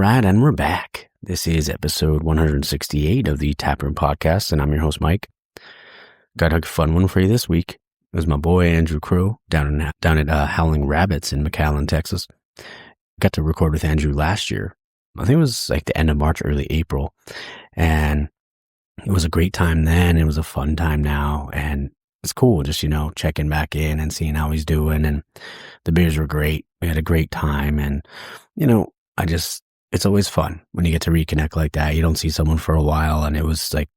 right, and we're back. This is episode 168 of the Taproom Podcast, and I'm your host, Mike. Got a fun one for you this week. It was my boy, Andrew Crowe, down at Howling Rabbits in McAllen, Texas. Got to record with Andrew last year. I think it was like the end of March, early April, and it was a great time then. It was a fun time now, and it's cool just, checking back in and seeing how he's doing, and the beers were great. We had a great time, and, it's always fun when you get to reconnect like that. You don't see someone for a while, and it was like,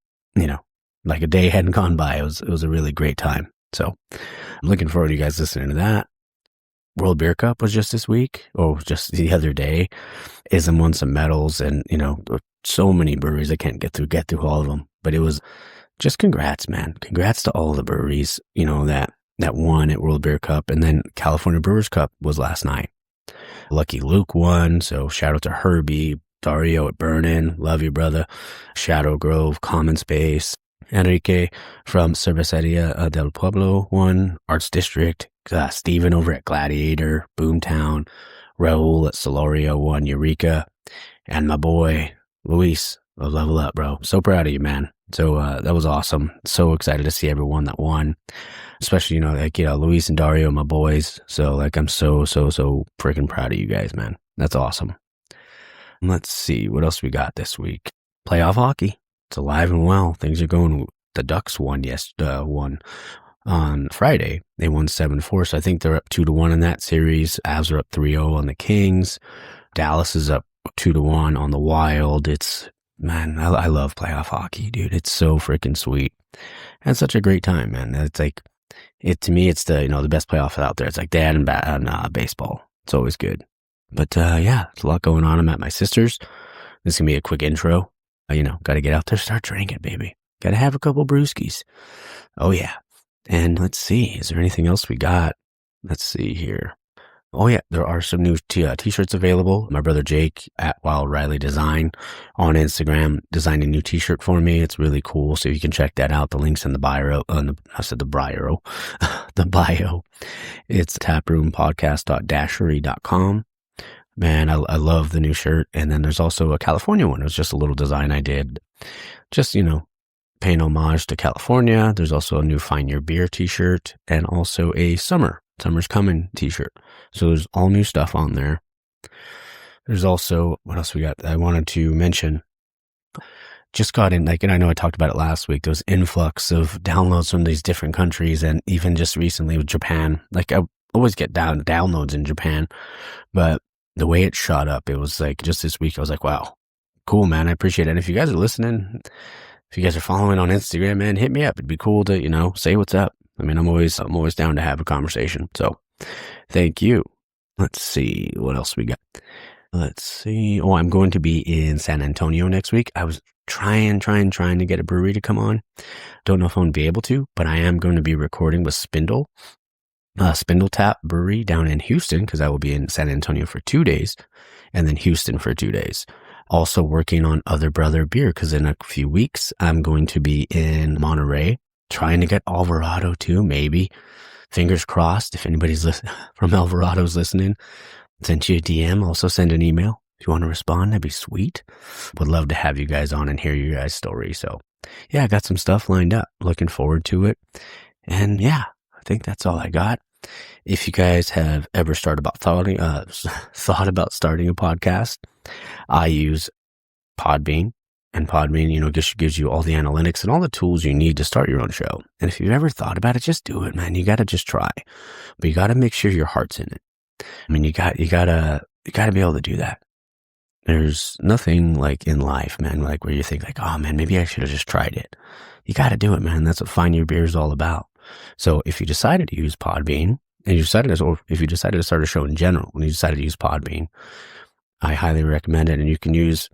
like a day hadn't gone by. It was a really great time. So I'm looking forward to you guys listening to that. World Beer Cup was just this week, or just the other day. ISM won some medals, and, so many breweries. I can't get through all of them, but it was just congrats, man. Congrats to all the breweries, that won at World Beer Cup. And then California Brewers Cup was last night. Lucky Luke won, so shout out to Herbie, Dario at Burnin', love you, brother. Shadow Grove, Common Space, Enrique from Cerveceria del Pueblo won, Arts District, Steven over at Gladiator, Boomtown, Raul at Solorio won, Eureka, and my boy, Luis of Level Up, bro. So proud of you, man. So that was awesome. So excited to see everyone that won. Especially, Luis and Dario, my boys. So, I'm so freaking proud of you guys, man. That's awesome. Let's see, what else we got this week? Playoff hockey. It's alive and well. Things are going. The Ducks won on Friday. They won 7-4, so I think they're up 2-1 in that series. Avs are up 3-0 on the Kings. Dallas is up 2-1 on the Wild. Man, I love playoff hockey, dude. It's so freaking sweet. And it's such a great time, man. It's like, to me, it's the best playoff out there. It's like that and baseball. It's always good. But, it's a lot going on. I'm at my sister's. This is going to be a quick intro. Got to get out there, start drinking, baby. Got to have a couple brewskis. Oh, yeah. And let's see, is there anything else we got? Let's see here. Oh, yeah, there are some new t-shirts available. My brother Jake at Wild Riley Design on Instagram designed a new t-shirt for me. It's really cool, so you can check that out. The link's in the bio. The bio. It's taproompodcast.dashery.com. Man, I love the new shirt. And then there's also a California one. It was just a little design I did. Just, paying homage to California. There's also a new Find Your Beer t-shirt and also a Summer's Coming t-shirt. So there's all new stuff on there. There's also, what else we got that I wanted to mention? Just got in, and I know I talked about it last week, those influx of downloads from these different countries, and even just recently with Japan. I always get downloads in Japan, but the way it shot up, it was just this week, I was like, wow, cool, man. I appreciate it. And if you guys are listening, if you guys are following on Instagram, man, hit me up. It'd be cool to, say what's up. I mean, I'm always down to have a conversation. So thank you. Let's see what else we got. Let's see. Oh, I'm going to be in San Antonio next week. I was trying to get a brewery to come on. Don't know if I'm going to be able to, but I am going to be recording with Spindle Tap Brewery down in Houston, because I will be in San Antonio for 2 days and then Houston for 2 days. Also working on Other Brother Beer, because in a few weeks I'm going to be in Monterey. Trying to get Alvarado too, maybe. Fingers crossed. If anybody's from Alvarado's listening, send you a DM. Also send an email. If you want to respond, that'd be sweet. Would love to have you guys on and hear your guys' story. So, yeah, I got some stuff lined up. Looking forward to it. And yeah, I think that's all I got. If you guys have ever thought about starting a podcast, I use Podbean. And Podbean, just gives you all the analytics and all the tools you need to start your own show. And if you've ever thought about it, just do it, man. You got to just try, but you got to make sure your heart's in it. I mean, you got to be able to do that. There's nothing in life, man, where you think oh man, maybe I should have just tried it. You got to do it, man. That's what Find Your Beer is all about. So if you decided to use Podbean, or if you decided to start a show in general, when you decided to use Podbean, I highly recommend it. And you can use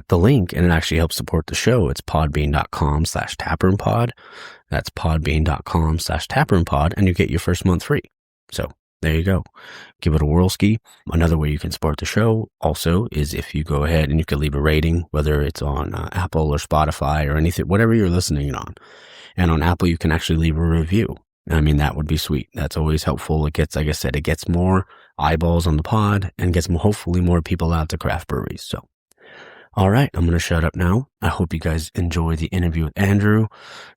the link, and it actually helps support the show. It's podbean.com/taproompod. That's podbean.com/taproompod, and you get your first month free. So there you go. Give it a whirlski. Another way you can support the show also is if you go ahead and you can leave a rating, whether it's on Apple or Spotify or anything, whatever you're listening on. And on Apple, you can actually leave a review. I mean, that would be sweet. That's always helpful. It gets, like I said, it gets more eyeballs on the pod and gets hopefully more people out to craft breweries. So, all right, I'm going to shut up now. I hope you guys enjoy the interview with Andrew.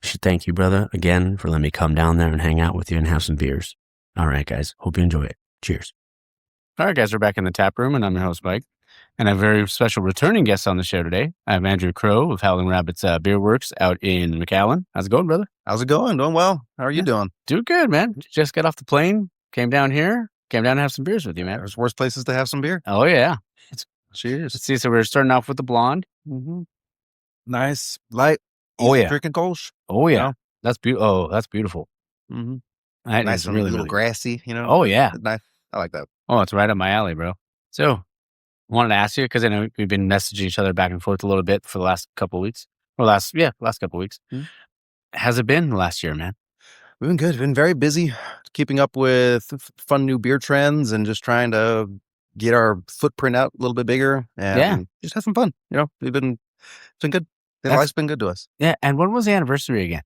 Thank you, brother, again, for letting me come down there and hang out with you and have some beers. All right, guys. Hope you enjoy it. Cheers. All right, guys, we're back in the tap room, and I'm your host, Mike. And I have a very special returning guest on the show today. I have Andrew Crowe of Howling Rabbits Beer Works out in McAllen. How's it going, brother? How's it going? Doing well. How are you doing? Doing good, man. Just got off the plane, came down to have some beers with you, man. There's worse places to have some beer. Oh, yeah. Cheers. Let's see. So we're starting off with the blonde. Mm-hmm. Nice, light. Oh, yeah. Drinking Kolsch. Oh, yeah. You know? That's beautiful. Mm-hmm. Nice and really, little grassy, you know? Oh, yeah. Nice. I like that. Oh, it's right up my alley, bro. So I wanted to ask you, because I know we've been messaging each other back and forth a little bit for the last couple of weeks. Or last couple of weeks. Mm-hmm. How's it been last year, man? We've been good. We've been very busy keeping up with fun new beer trends and just trying to get our footprint out a little bit bigger and just have some fun. You know, it's been good. Life's been good to us. Yeah. And when was the anniversary again?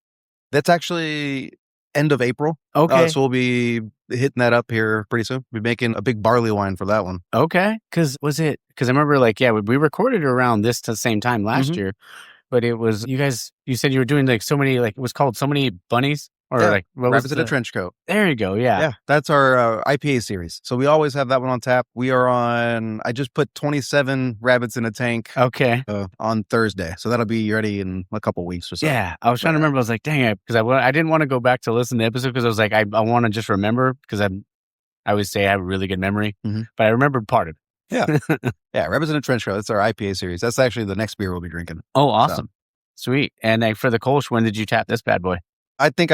That's actually end of April. Okay. So we'll be hitting that up here pretty soon. We'll be making a big barley wine for that one. Okay. Because I remember we recorded around this to the same time last year, but it was, you said you were doing like so many, like it was called So Many Bunnies. Or like Rabbits in a Trench Coat. There you go. Yeah. Yeah. That's our IPA series. So we always have that one on tap. We are on, I just put 27 rabbits in a tank. Okay. On Thursday. So that'll be ready in a couple weeks or so. Yeah. I was trying to remember. I was like, dang it. Because I didn't want to go back to listen to the episode because I was like, I want to just remember because I always say I have a really good memory, but I remembered part of it. Yeah. Yeah. Rabbits in a Trench Coat. That's our IPA series. That's actually the next beer we'll be drinking. Oh, awesome. So. Sweet. And for the Kolsch, when did you tap this bad boy? I think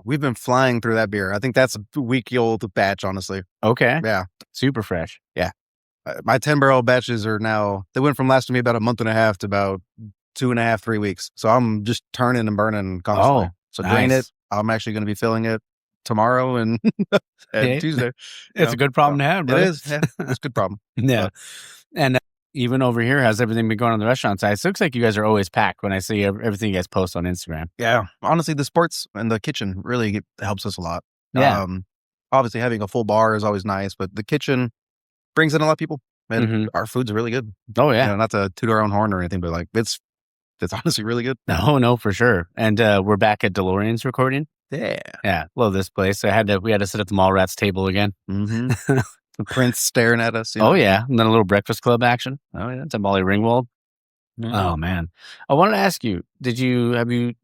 we've been flying through that beer. I think that's a week-old batch, honestly. Okay. Yeah. Super fresh. Yeah. My 10-barrel batches are now, they went from lasting me about a month and a half to about 2.5, 3 weeks. So I'm just turning and burning constantly. So drain it. I'm actually going to be filling it tomorrow and Tuesday. It's a good problem to have, brother. It is. Yeah. It's a good problem. Yeah. And even over here, how's everything been going on the restaurant side? It looks like you guys are always packed when I see everything you guys post on Instagram. Yeah. Honestly, the sports and the kitchen really helps us a lot. Yeah. Obviously, having a full bar is always nice, but the kitchen brings in a lot of people. And our food's really good. Oh, yeah. You know, not to toot our own horn or anything, but like it's honestly really good. No, for sure. And we're back at DeLorean's recording. Yeah. Yeah. Love this place. We had to sit at the Mallrats table again. Mm-hmm. The Prince staring at us. You know? Oh, yeah. And then a little Breakfast Club action. Oh, yeah. It's a Molly Ringwald. Mm-hmm. Oh, man. I wanted to ask you, did you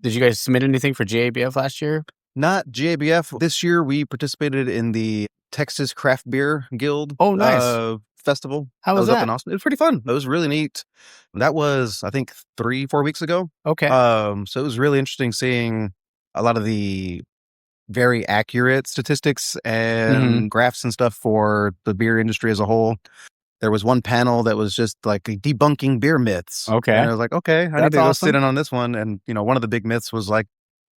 guys submit anything for GABF last year? Not GABF. This year we participated in the Texas Craft Beer Guild. Oh, nice. Festival. How was that? Up in Austin. It was pretty fun. It was really neat. That was, I think, 3-4 weeks ago. Okay. So it was really interesting seeing a lot of the very accurate statistics and graphs and stuff for the beer industry as a whole. There was one panel that was just like debunking beer myths. Okay. And I was like, okay, I need to go sit in on this one. And, one of the big myths was like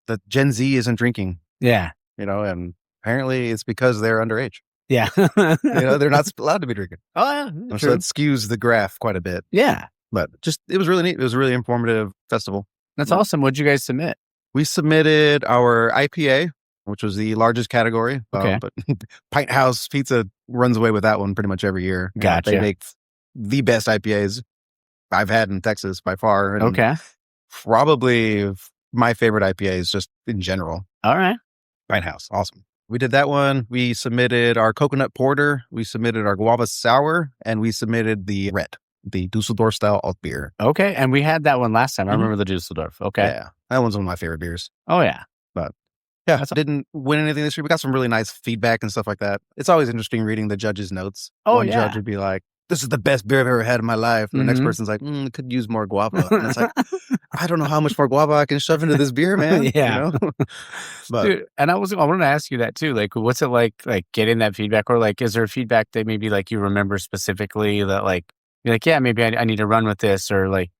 that Gen Z isn't drinking. Yeah. And apparently it's because they're underage. Yeah. They're not allowed to be drinking. Oh, yeah. So it skews the graph quite a bit. Yeah. But it was really neat. It was a really informative festival. That's awesome. What'd you guys submit? We submitted our IPA, which was the largest category. Okay. But Pint House Pizza runs away with that one pretty much every year. Gotcha. They make the best IPAs I've had in Texas by far. And okay. Probably my favorite IPAs just in general. All right. Pint House. Awesome. We did that one. We submitted our coconut porter. We submitted our guava sour. And we submitted the red, the Dusseldorf-style Alt beer. Okay. And we had that one last time. I remember the Dusseldorf. Okay. Yeah. That one's one of my favorite beers. Oh, yeah. But yeah, didn't win anything this year. We got some really nice feedback and stuff like that. It's always interesting reading the judges' notes. Oh, One judge would be like, this is the best beer I've ever had in my life. And the next person's like, could use more guava. And it's like, I don't know how much more guava I can shove into this beer, man. Yeah. But, dude, and I wanted to ask you that too. Like, what's it like getting that feedback? Or like, is there feedback that maybe like you remember specifically that like, you're like, yeah, maybe I need to run with this, or like,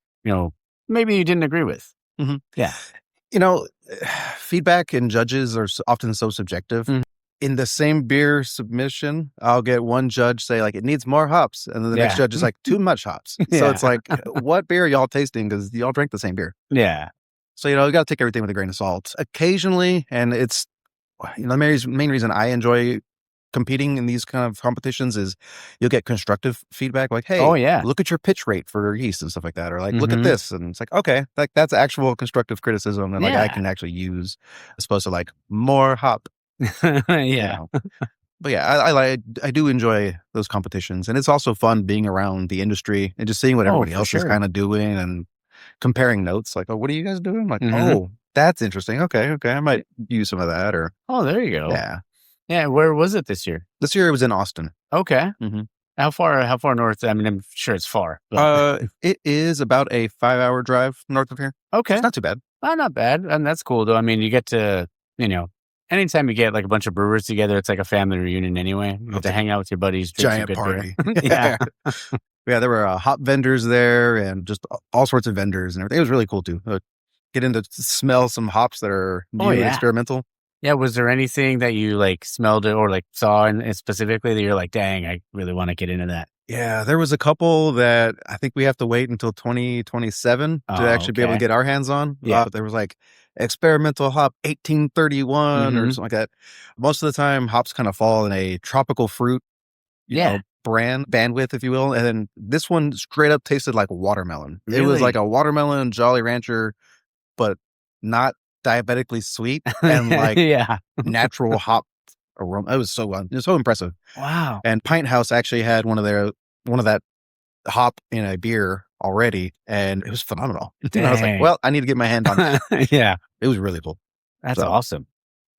maybe you didn't agree with? Mm-hmm. Yeah. Feedback and judges are often so subjective. In the same beer submission, I'll get one judge say like, it needs more hops. And then the next judge is like, too much hops. So it's like, what beer are y'all tasting? Because y'all drank the same beer. Yeah. So, you got to take everything with a grain of salt. Occasionally, and it's the main reason I enjoy competing in these kind of competitions is you'll get constructive feedback like, hey, look at your pitch rate for yeast and stuff like that, or like look at this, and it's like, okay, like that's actual constructive criticism and like I can actually use as opposed to like more hop. But yeah, I do enjoy those competitions, and it's also fun being around the industry and just seeing what everybody else is kind of doing and comparing notes. Like, oh, what are you guys doing? Like, oh, that's interesting. Okay, I might use some of that. Or there you go. Yeah. Where was it this year? This year it was in Austin. Okay. How far north? I mean, I'm sure it's far. But... it is about a 5-hour drive north of here. Okay, it's not too bad. Not bad, and that's cool though. I mean, you get to anytime you get like a bunch of brewers together, it's like a family reunion anyway. You get to hang out with your buddies, drink giant party. Yeah. Yeah, there were hop vendors there and just all sorts of vendors and everything. It was really cool too. Getting to smell some hops that are new and experimental. Yeah, was there anything that you like smelled or like saw and specifically that you're like, dang, I really want to get into that? Yeah, there was a couple that I think we have to wait until 2027 to actually be able to get our hands on. Yeah, there was like experimental hop 1831 or something like that. Most of the time, hops kind of fall in a tropical fruit, you know, bandwidth, if you will. And then this one straight up tasted like watermelon. Really? It was like a watermelon Jolly Rancher, but not diabetically sweet and like natural hop aroma. It was so impressive. Wow. And Pint House actually had one of that hop in a beer already, and it was phenomenal. And I was like, well, I need to get my hand on that. Yeah. It was really cool. That's awesome.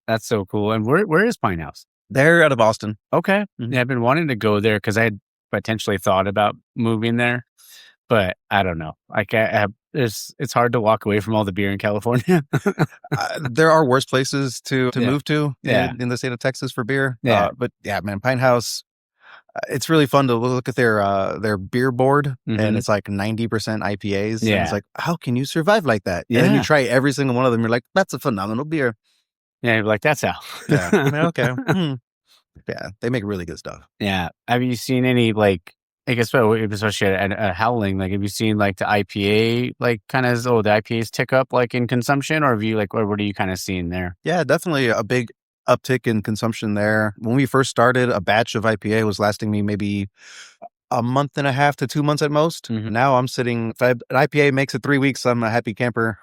That's so cool. And where is Pint House? They're out of Boston. Okay. Yeah, I've been wanting to go there because I had potentially thought about moving there, but I don't know. Like it's hard to walk away from all the beer in California. There are worse places to move to in the state of Texas for beer. Yeah. But yeah, man, Pint House, it's really fun to look at their beer board, and it's like 90% IPAs. Yeah. And it's like, how can you survive like that? Yeah. And then you try every single one of them. You're like, that's a phenomenal beer. Yeah, you're like, that's how. Yeah. I mean, okay. Yeah, they make really good stuff. Yeah. Have you seen any like, I guess especially at Howling, like have you seen like the IPA like kind of the IPAs tick up like in consumption, or have you like what are you kind of seeing there? Yeah, definitely a big uptick in consumption there. When we first started, a batch of IPA was lasting me maybe a month and a half to 2 months at most. Now I'm sitting, if an IPA makes it 3 weeks, I'm a happy camper.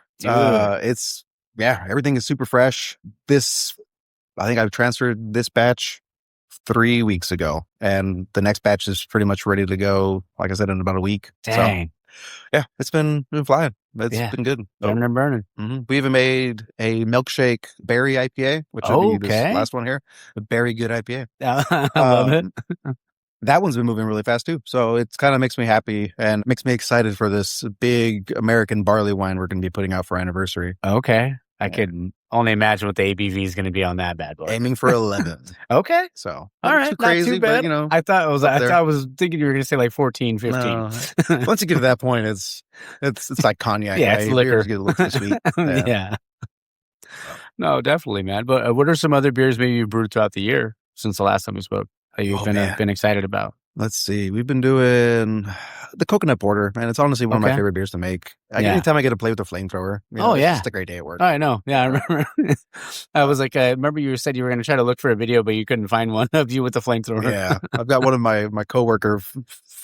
Everything is super fresh. I think I've transferred this batch 3 weeks ago, and the next batch is pretty much ready to go, like I said, in about a week. Dang. So, yeah, it's been flying. It's been good. Burning. We even made a milkshake berry IPA, which would be this last one here. A very good IPA. I love it. That one's been moving really fast too. So it kind of makes me happy and makes me excited for this big American barley wine we're going to be putting out for anniversary. Okay. I could only imagine what the ABV is going to be on that bad boy. Aiming for 11. Okay. So all right, too crazy, not too bad. But I thought I was thinking you were going to say like 14, 15. No. Once you get to that point, it's like cognac. Yeah, it's liquor. Get a little too sweet. Yeah. No, definitely, man. But what are some other beers maybe you brewed throughout the year since the last time we spoke that you've been excited about? Let's see. We've been doing the coconut porter, man. It's honestly one of my favorite beers to make. Anytime I get to play with the flamethrower, it's just a great day at work. I know. Yeah, I remember. I was like, I remember you said you were going to try to look for a video, but you couldn't find one of you with the flamethrower. Yeah, I've got one of my coworker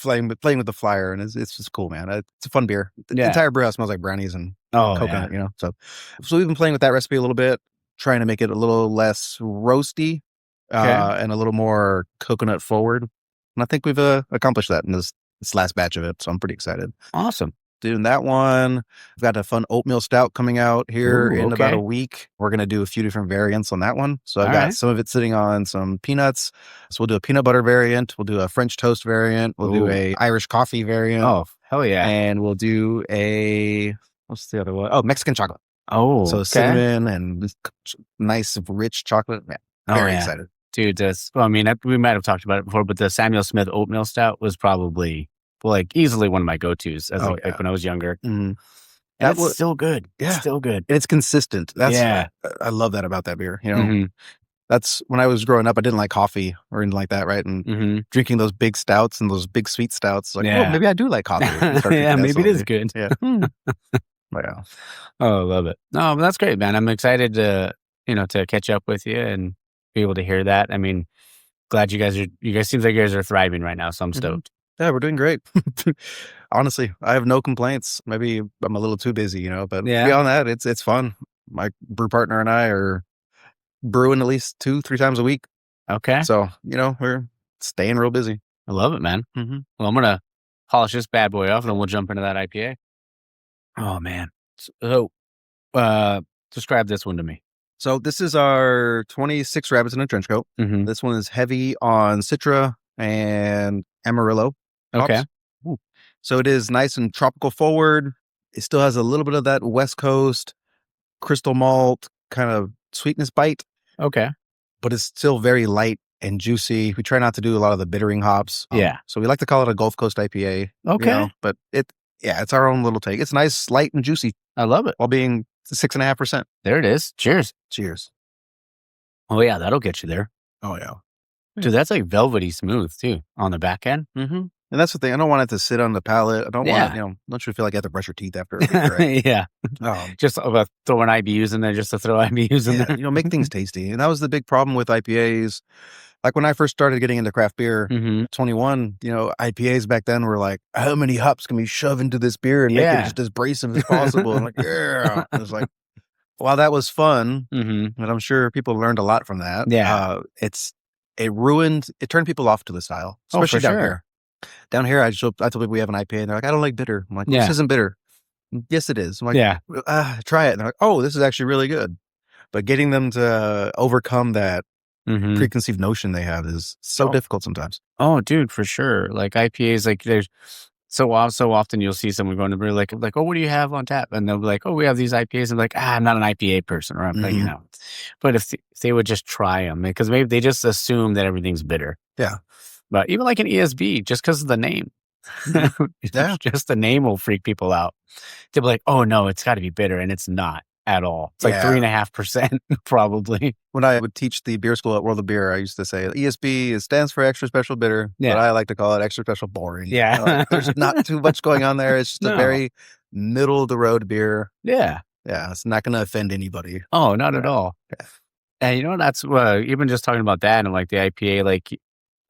playing with the flyer, and it's just cool, man. It's a fun beer. The entire brew house smells like brownies and coconut, So we've been playing with that recipe a little bit, trying to make it a little less roasty and a little more coconut forward. And I think we've accomplished that in this last batch of it. So I'm pretty excited. Awesome. Doing that one. We've got a fun oatmeal stout coming out here in about a week. We're going to do a few different variants on that one. So I've got some of it sitting on some peanuts. So we'll do a peanut butter variant. We'll do a French toast variant. We'll do a Irish coffee variant. Oh, hell yeah. And we'll do what's the other one? Oh, Mexican chocolate. Oh, so cinnamon and nice, rich chocolate. Man, very excited. Dude, we might have talked about it before, but the Samuel Smith oatmeal stout was probably like easily one of my go-tos as like when I was younger. Mm-hmm. That was still good. Yeah. Still good. And it's consistent. I love that about that beer. That's when I was growing up, I didn't like coffee or anything like that, right? And drinking those big stouts and those big sweet stouts, like, oh, maybe I do like coffee. Maybe it is good. Yeah. Oh, I love it. No, but that's great, man. I'm excited to to catch up with you and be able to hear that. I mean, glad you guys seems like you guys are thriving right now. So I'm stoked. Yeah, we're doing great. Honestly, I have no complaints. Maybe I'm a little too busy, but beyond that, it's fun. My brew partner and I are brewing at least 2-3 times a week. Okay. So, we're staying real busy. I love it, man. Mm-hmm. Well, I'm going to polish this bad boy off and then we'll jump into that IPA. Oh, man. So, describe this one to me. So this is our 26 Rabbits in a Trench Coat. Mm-hmm. This one is heavy on Citra and Amarillo hops. Okay. Ooh. So it is nice and tropical forward. It still has a little bit of that West Coast crystal malt kind of sweetness bite. Okay. But it's still very light and juicy. We try not to do a lot of the bittering hops. So we like to call it a Gulf Coast IPA. Okay. But it's our own little take. It's nice, light, and juicy. I love it. While being 6.5%. There it is. Cheers. Cheers. Oh, yeah. That'll get you there. Oh, yeah. Dude, that's like velvety smooth, too, on the back end. Mm-hmm. And that's the thing. I don't want it to sit on the palate. I don't want it, don't you feel like you have to brush your teeth after it, right? Yeah. Just throwing IBUs in there just to throw IBUs in there. Make things tasty. And that was the big problem with IPAs. Like when I first started getting into craft beer, 21, IPAs back then were like, how many hops can we shove into this beer and make it just as abrasive as possible? I'm like, yeah. It was like, while that was fun, and I'm sure people learned a lot from that. Yeah. It turned people off to the style, especially down here. Down here, I told people we have an IPA and they're like, I don't like bitter. I'm like, this isn't bitter. Yes, it is. I'm like, try it. And they're like, oh, this is actually really good. But getting them to overcome that preconceived notion they have is so difficult sometimes. Oh, dude, for sure. Like IPAs, like there's so often you'll see someone going to brew like, oh, what do you have on tap? And they'll be like, oh, we have these IPAs. And like, I'm not an IPA person, or I'm like, But if they would just try them, because maybe they just assume that everything's bitter. Yeah. But even like an ESB, just because of the name, just the name will freak people out. They'll be like, oh no, it's got to be bitter, and it's not at all. It's like 3.5% probably. When I would teach the beer school at World of Beer, I used to say ESB stands for extra special bitter, but I like to call it extra special boring. Yeah, there's not too much going on there. It's just a very middle of the road beer. Yeah, it's not going to offend anybody. Oh, not at all. Yeah. And that's even just talking about that and like the IPA,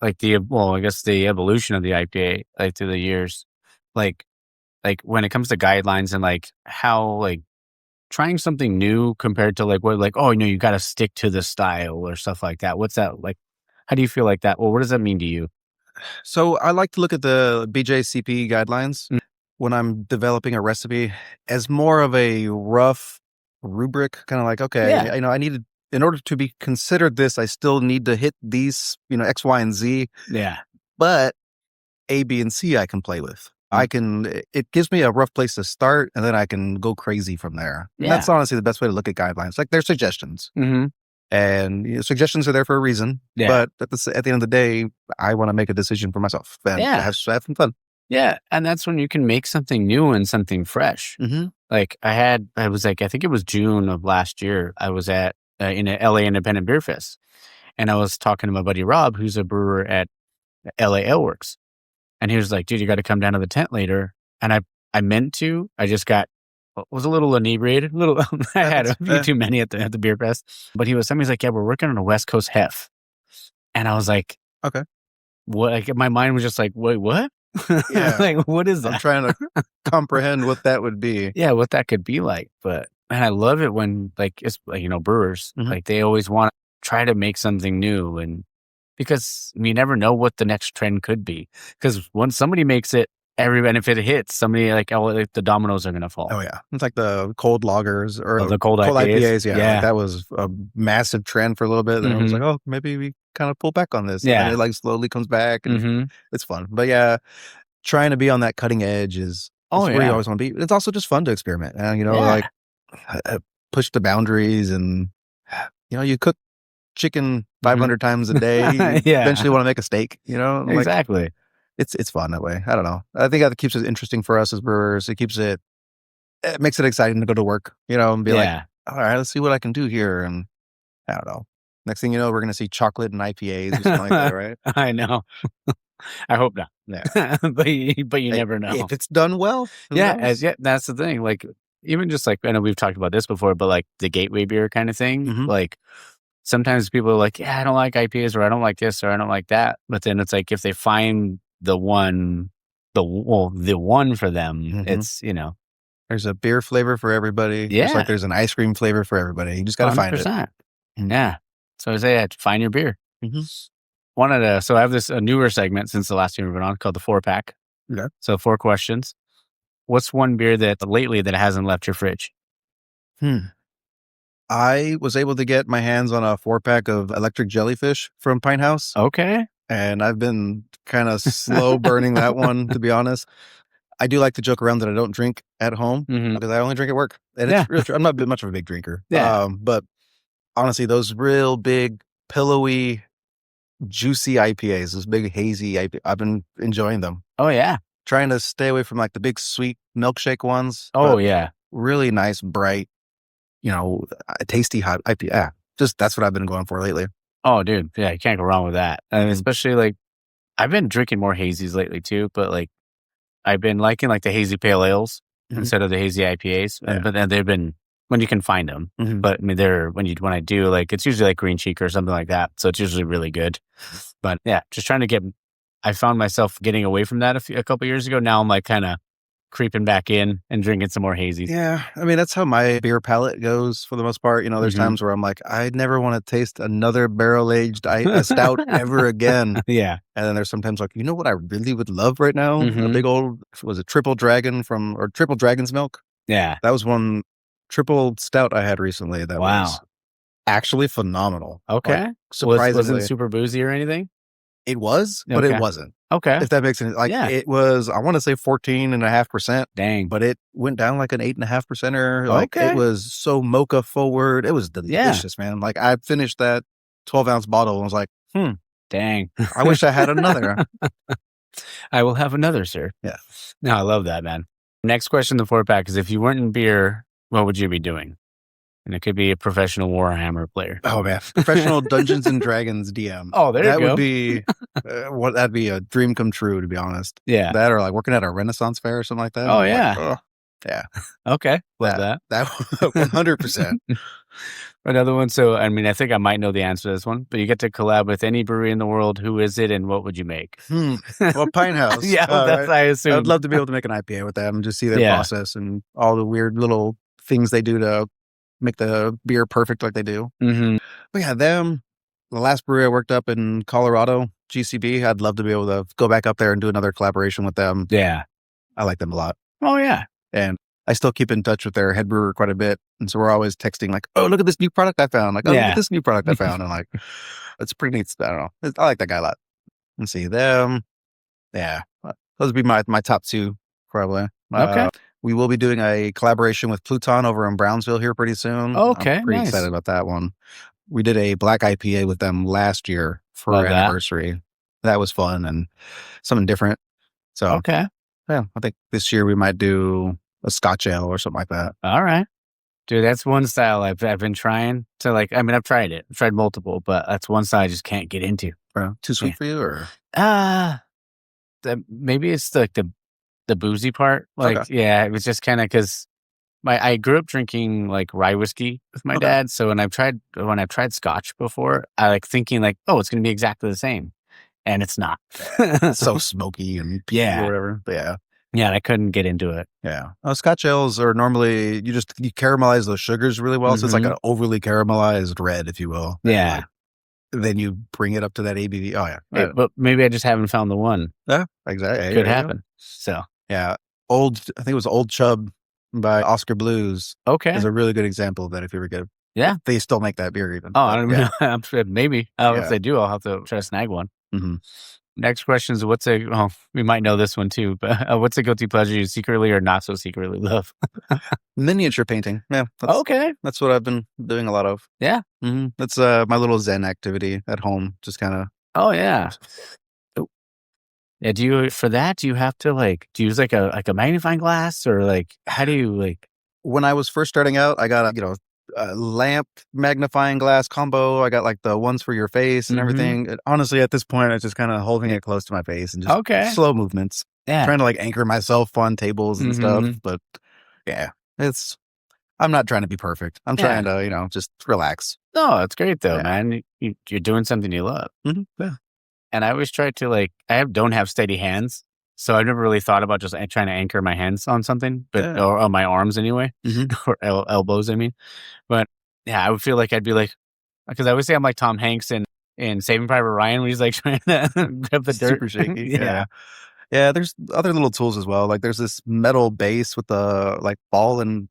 I guess the evolution of the IPA, like through the years, like when it comes to guidelines and like how like trying something new compared to like what, like, oh, you got to stick to the style or stuff like that. What's that like? How do you feel like that? Well, what does that mean to you? So I like to look at the BJCP guidelines when I'm developing a recipe as more of a rough rubric, kind of like, okay, I needed, in order to be considered this, I still need to hit these, X, Y, and Z. Yeah. But A, B, and C I can play with. It gives me a rough place to start, and then I can go crazy from there. Yeah. And that's honestly the best way to look at guidelines. Like, they're suggestions. And suggestions are there for a reason. Yeah. But at the end of the day, I want to make a decision for myself and have some fun. Yeah. And that's when you can make something new and something fresh. Like I think it was June of last year, I was at in a LA Independent Beer Fest. And I was talking to my buddy Rob, who's a brewer at LA Ale Works. And he was like, dude, you got to come down to the tent later. And I meant to. I just was a little inebriated. I had a few too many at the beer fest. But he was telling me, he's like, yeah, we're working on a West Coast hef. And I was like, okay. What? Like, my mind was just like, wait, what? Yeah. Like, what is that? I'm trying to comprehend what that would be. Yeah, what that could be like. But man, I love it when like it's brewers like they always want to try to make something new, and because you never know what the next trend could be. Because once somebody makes it, and if it hits, somebody like the dominoes are gonna fall. Oh yeah, it's like the cold lagers or the cold IPAs. Yeah. Like that was a massive trend for a little bit. And I was like, oh, maybe we kind of pull back on this. Yeah, and it like slowly comes back, and it's fun. But yeah, trying to be on that cutting edge is where you always want to be. It's also just fun to experiment, and like push the boundaries, and you cook chicken 500 times a day. You eventually want to make a steak. Exactly. Like, it's fun that way. I don't know. I think that keeps it interesting for us as brewers. It makes it exciting to go to work, and be like, all right, let's see what I can do here. And I don't know. Next thing you know, we're going to see chocolate and IPAs or something like that, right? I know. I hope not. Yeah. but you never know. If it's done well. That's the thing. Like even just like, I know we've talked about this before, but like the gateway beer kind of thing, like sometimes people are like, yeah, I don't like IPAs, or I don't like this, or I don't like that. But then it's like, if they find the one for them, it's, there's a beer flavor for everybody. Yeah. Just like there's an ice cream flavor for everybody. You just got to find it. Yeah. So I say, find your beer. So I have a newer segment since the last time we've been on called the 4-pack. Okay. So 4 questions. What's one beer that lately that hasn't left your fridge? I was able to get my hands on a 4-pack of electric jellyfish from Pine House. Okay. And I've been kind of slow burning that one, to be honest. I do like to joke around that I don't drink at home because I only drink at work. And it's real true. I'm not much of a big drinker. Yeah. But honestly, those real big, pillowy, juicy IPAs, those big hazy IPA, I've been enjoying them. Oh yeah. Trying to stay away from like the big sweet milkshake ones. Oh yeah. Really nice, bright, tasty hot IPA. Just that's what I've been going for lately. Oh dude, yeah, you can't go wrong with that. And especially like I've been drinking more hazies lately too, but like I've been liking like the hazy pale ales instead of the hazy IPAs. But then they've been when you can find them. But I mean, when I do, like, it's usually like Green Cheek or something like that. So it's usually really good. But yeah, just trying to I found myself getting away from that a couple years ago. Now I'm like kind of creeping back in and drinking some more hazies. Yeah. I mean, that's how my beer palate goes for the most part. There's times where I'm like, I never want to taste another barrel-aged stout ever again. Yeah. And then there's sometimes like, you know what I really would love right now? A big old, was it Triple Dragon's Milk? Yeah. That was one triple stout I had recently that was actually phenomenal. Okay. Like, surprisingly. Wasn't super boozy or anything? It was, but it wasn't. Okay. If that makes sense. Like it was, I want to say 14.5%. Dang. But it went down like an 8.5%. Like it was so mocha forward. It was delicious, man. Like I finished that 12-ounce bottle and was like, dang. I wish I had another. I will have another, sir. Yeah. No, I love that, man. Next question, the 4-pack is, if you weren't in beer, what would you be doing? And it could be a professional Warhammer player. Oh man, professional Dungeons and Dragons DM. Oh, there you go. That would be that'd be a dream come true, to be honest. Yeah, that or like working at a Renaissance fair or something like that. Oh yeah, like, yeah. Okay, love that. That 100%. Another one. So I mean, I think I might know the answer to this one, but you get to collab with any brewery in the world. Who is it, and what would you make? Well, Pine House. Yeah, that's I assume. I'd love to be able to make an IPA with them and just see their process and all the weird little things they do to make the beer perfect like they do. But yeah, them, the last brewery I worked up in Colorado, GCB, I'd love to be able to go back up there and do another collaboration with them. Yeah. I like them a lot. Oh, yeah. And I still keep in touch with their head brewer quite a bit. And so we're always texting like, oh, look at this new product I found. Like, oh, look at this new product I found. And like, it's pretty neat. I don't know. I like that guy a lot. Let's see them. Yeah. Those would be my top 2, probably. Okay. We will be doing a collaboration with Pluton over in Brownsville here pretty soon. Okay, I'm pretty excited about that one. We did a black IPA with them last year for our anniversary. That was fun and something different. So, yeah, I think this year we might do a Scotch ale or something like that. All right. Dude, that's one style I've been trying to like. I mean, I've tried it. I've tried multiple, but that's one style I just can't get into. Too sweet for you, or? Maybe it's like the boozy part. Like, yeah, it was just kind of because I grew up drinking like rye whiskey with my dad. So when I've tried Scotch before, I like thinking like, oh, it's going to be exactly the same, and it's not. So smoky and or whatever. But yeah. Yeah, I couldn't get into it. Yeah. Scotch ales are normally, you caramelize those sugars really well. So it's like an overly caramelized red, if you will. Yeah. Then you bring it up to that ABV. Oh, yeah. But maybe I just haven't found the one. Yeah, exactly. Could happen. So, yeah. I think it was Old Chub by Oscar Blues. Okay. Is a really good example of that if you ever get it. Yeah. They still make that beer even. Oh, I don't know. I'm sure maybe. If they do, I'll have to try to snag one. Next question is, we might know this one too, but what's a guilty pleasure you secretly or not so secretly love? Miniature painting. Yeah. That's what I've been doing a lot of. Yeah. That's my little Zen activity at home. Just kind of. Oh, yeah. Yeah. Do you have to do you use like a magnifying glass, or like, how do you like? When I was first starting out, I got a lamp magnifying glass combo. I got like the ones for your face and everything. And honestly, at this point, I was just kind of holding it close to my face and just slow movements. Yeah. Trying to like anchor myself on tables and stuff. But yeah, I'm not trying to be perfect. I'm trying to, just relax. No, it's great though, man. You're doing something you love. Mm-hmm. Yeah. And I always try to don't have steady hands. So I've never really thought about just trying to anchor my hands on something, or on my arms anyway, or elbows, I mean. But yeah, I would feel like I'd be like, because I always say I'm like Tom Hanks in Saving Private Ryan when he's like trying to grab the dirt. Super shaky. Yeah. Yeah, there's other little tools as well. Like there's this metal base with the ball and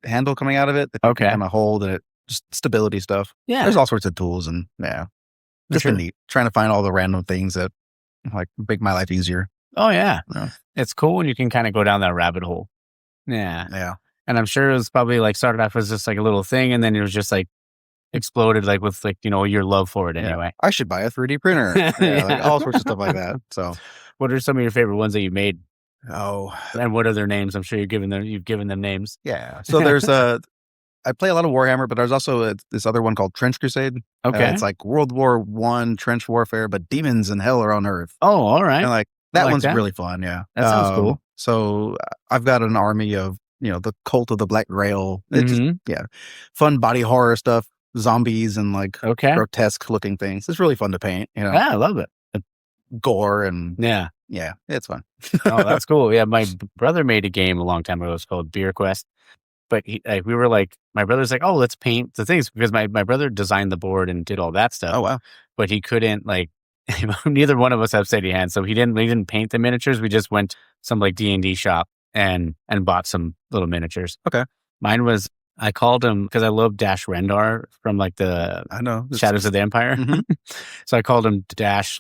handle coming out of it that you can kind of hold, and it just stability stuff. Yeah. There's all sorts of tools, and just been neat. Trying to find all the random things that make my life easier. Oh yeah. It's cool when you can kind of go down that rabbit hole. Yeah. Yeah. And I'm sure it was probably started off as just a little thing, and then it was just exploded with your love for it anyway. I should buy a 3D printer. All sorts of stuff like that. So, what are some of your favorite ones that you made? Oh, and what are their names? I'm sure you've given them names. Yeah. So there's I play a lot of Warhammer, but there's also this other one called Trench Crusade. Okay. It's like World War I trench warfare, but demons and hell are on Earth. Oh, all right. And that one's really fun. Yeah. That sounds cool. So I've got an army of, the Cult of the Black Grail. It's fun body horror stuff, zombies and grotesque looking things. It's really fun to paint. Yeah, I love it. Gore and yeah, it's fun. Oh, that's cool. Yeah, my brother made a game a long time ago. It was called Beer Quest. But we were my brother's like, oh, let's paint the things, because my brother designed the board and did all that stuff. Oh wow! But he couldn't neither one of us have steady hands, so we didn't paint the miniatures. We just went some D&D shop and bought some little miniatures. Okay, mine was, I called him because I love Dash Rendar from the Shadows of the Empire. Mm-hmm. So I called him Dash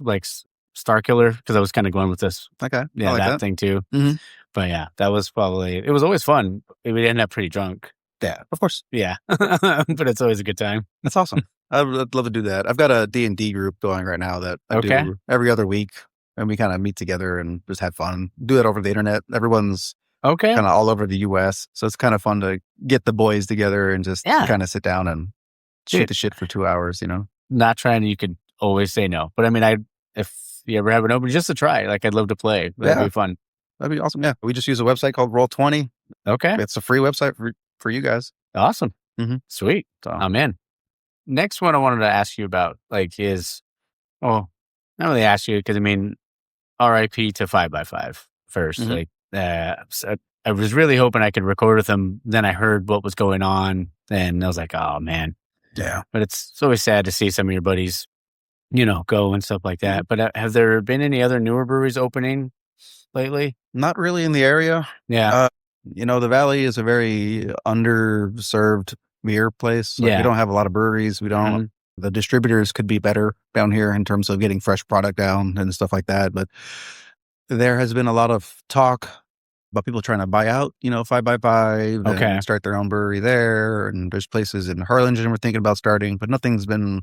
Starkiller, because I was kind of going with this. Okay, yeah, that thing too. Mm-hmm. But yeah, that was it was always fun. We ended up pretty drunk. Yeah, of course. Yeah, but it's always a good time. That's awesome. I'd love to do that. I've got a D&D group going right now that I do every other week, and we kind of meet together and just have fun. Do it over the internet. Everyone's kind of all over the U.S., so it's kind of fun to get the boys together and just kind of sit down and shoot the shit for 2 hours. Not trying. You could always say no, but I mean, if you ever have an open, just to try, I'd love to play. That'd be fun. That'd be awesome. Yeah, we just use a website called Roll20. Okay, it's a free website for you guys. Awesome. Mm-hmm. Sweet. So, I'm in. Next one I wanted to ask you about is, not really ask you, because I mean, RIP to 5x5 first. Mm-hmm. So I was really hoping I could record with them. Then I heard what was going on, and I was like, oh man. Yeah. But it's always sad to see some of your buddies, go and stuff like that. But have there been any other newer breweries opening lately? Not really in the area. Yeah. The Valley is a very underserved beer place. We don't have a lot of breweries. We don't. Mm-hmm. The distributors could be better down here in terms of getting fresh product down and stuff like that. But there has been a lot of talk about people trying to buy out, 5x5 and start their own brewery there. And there's places in Harlingen we're thinking about starting, but nothing's been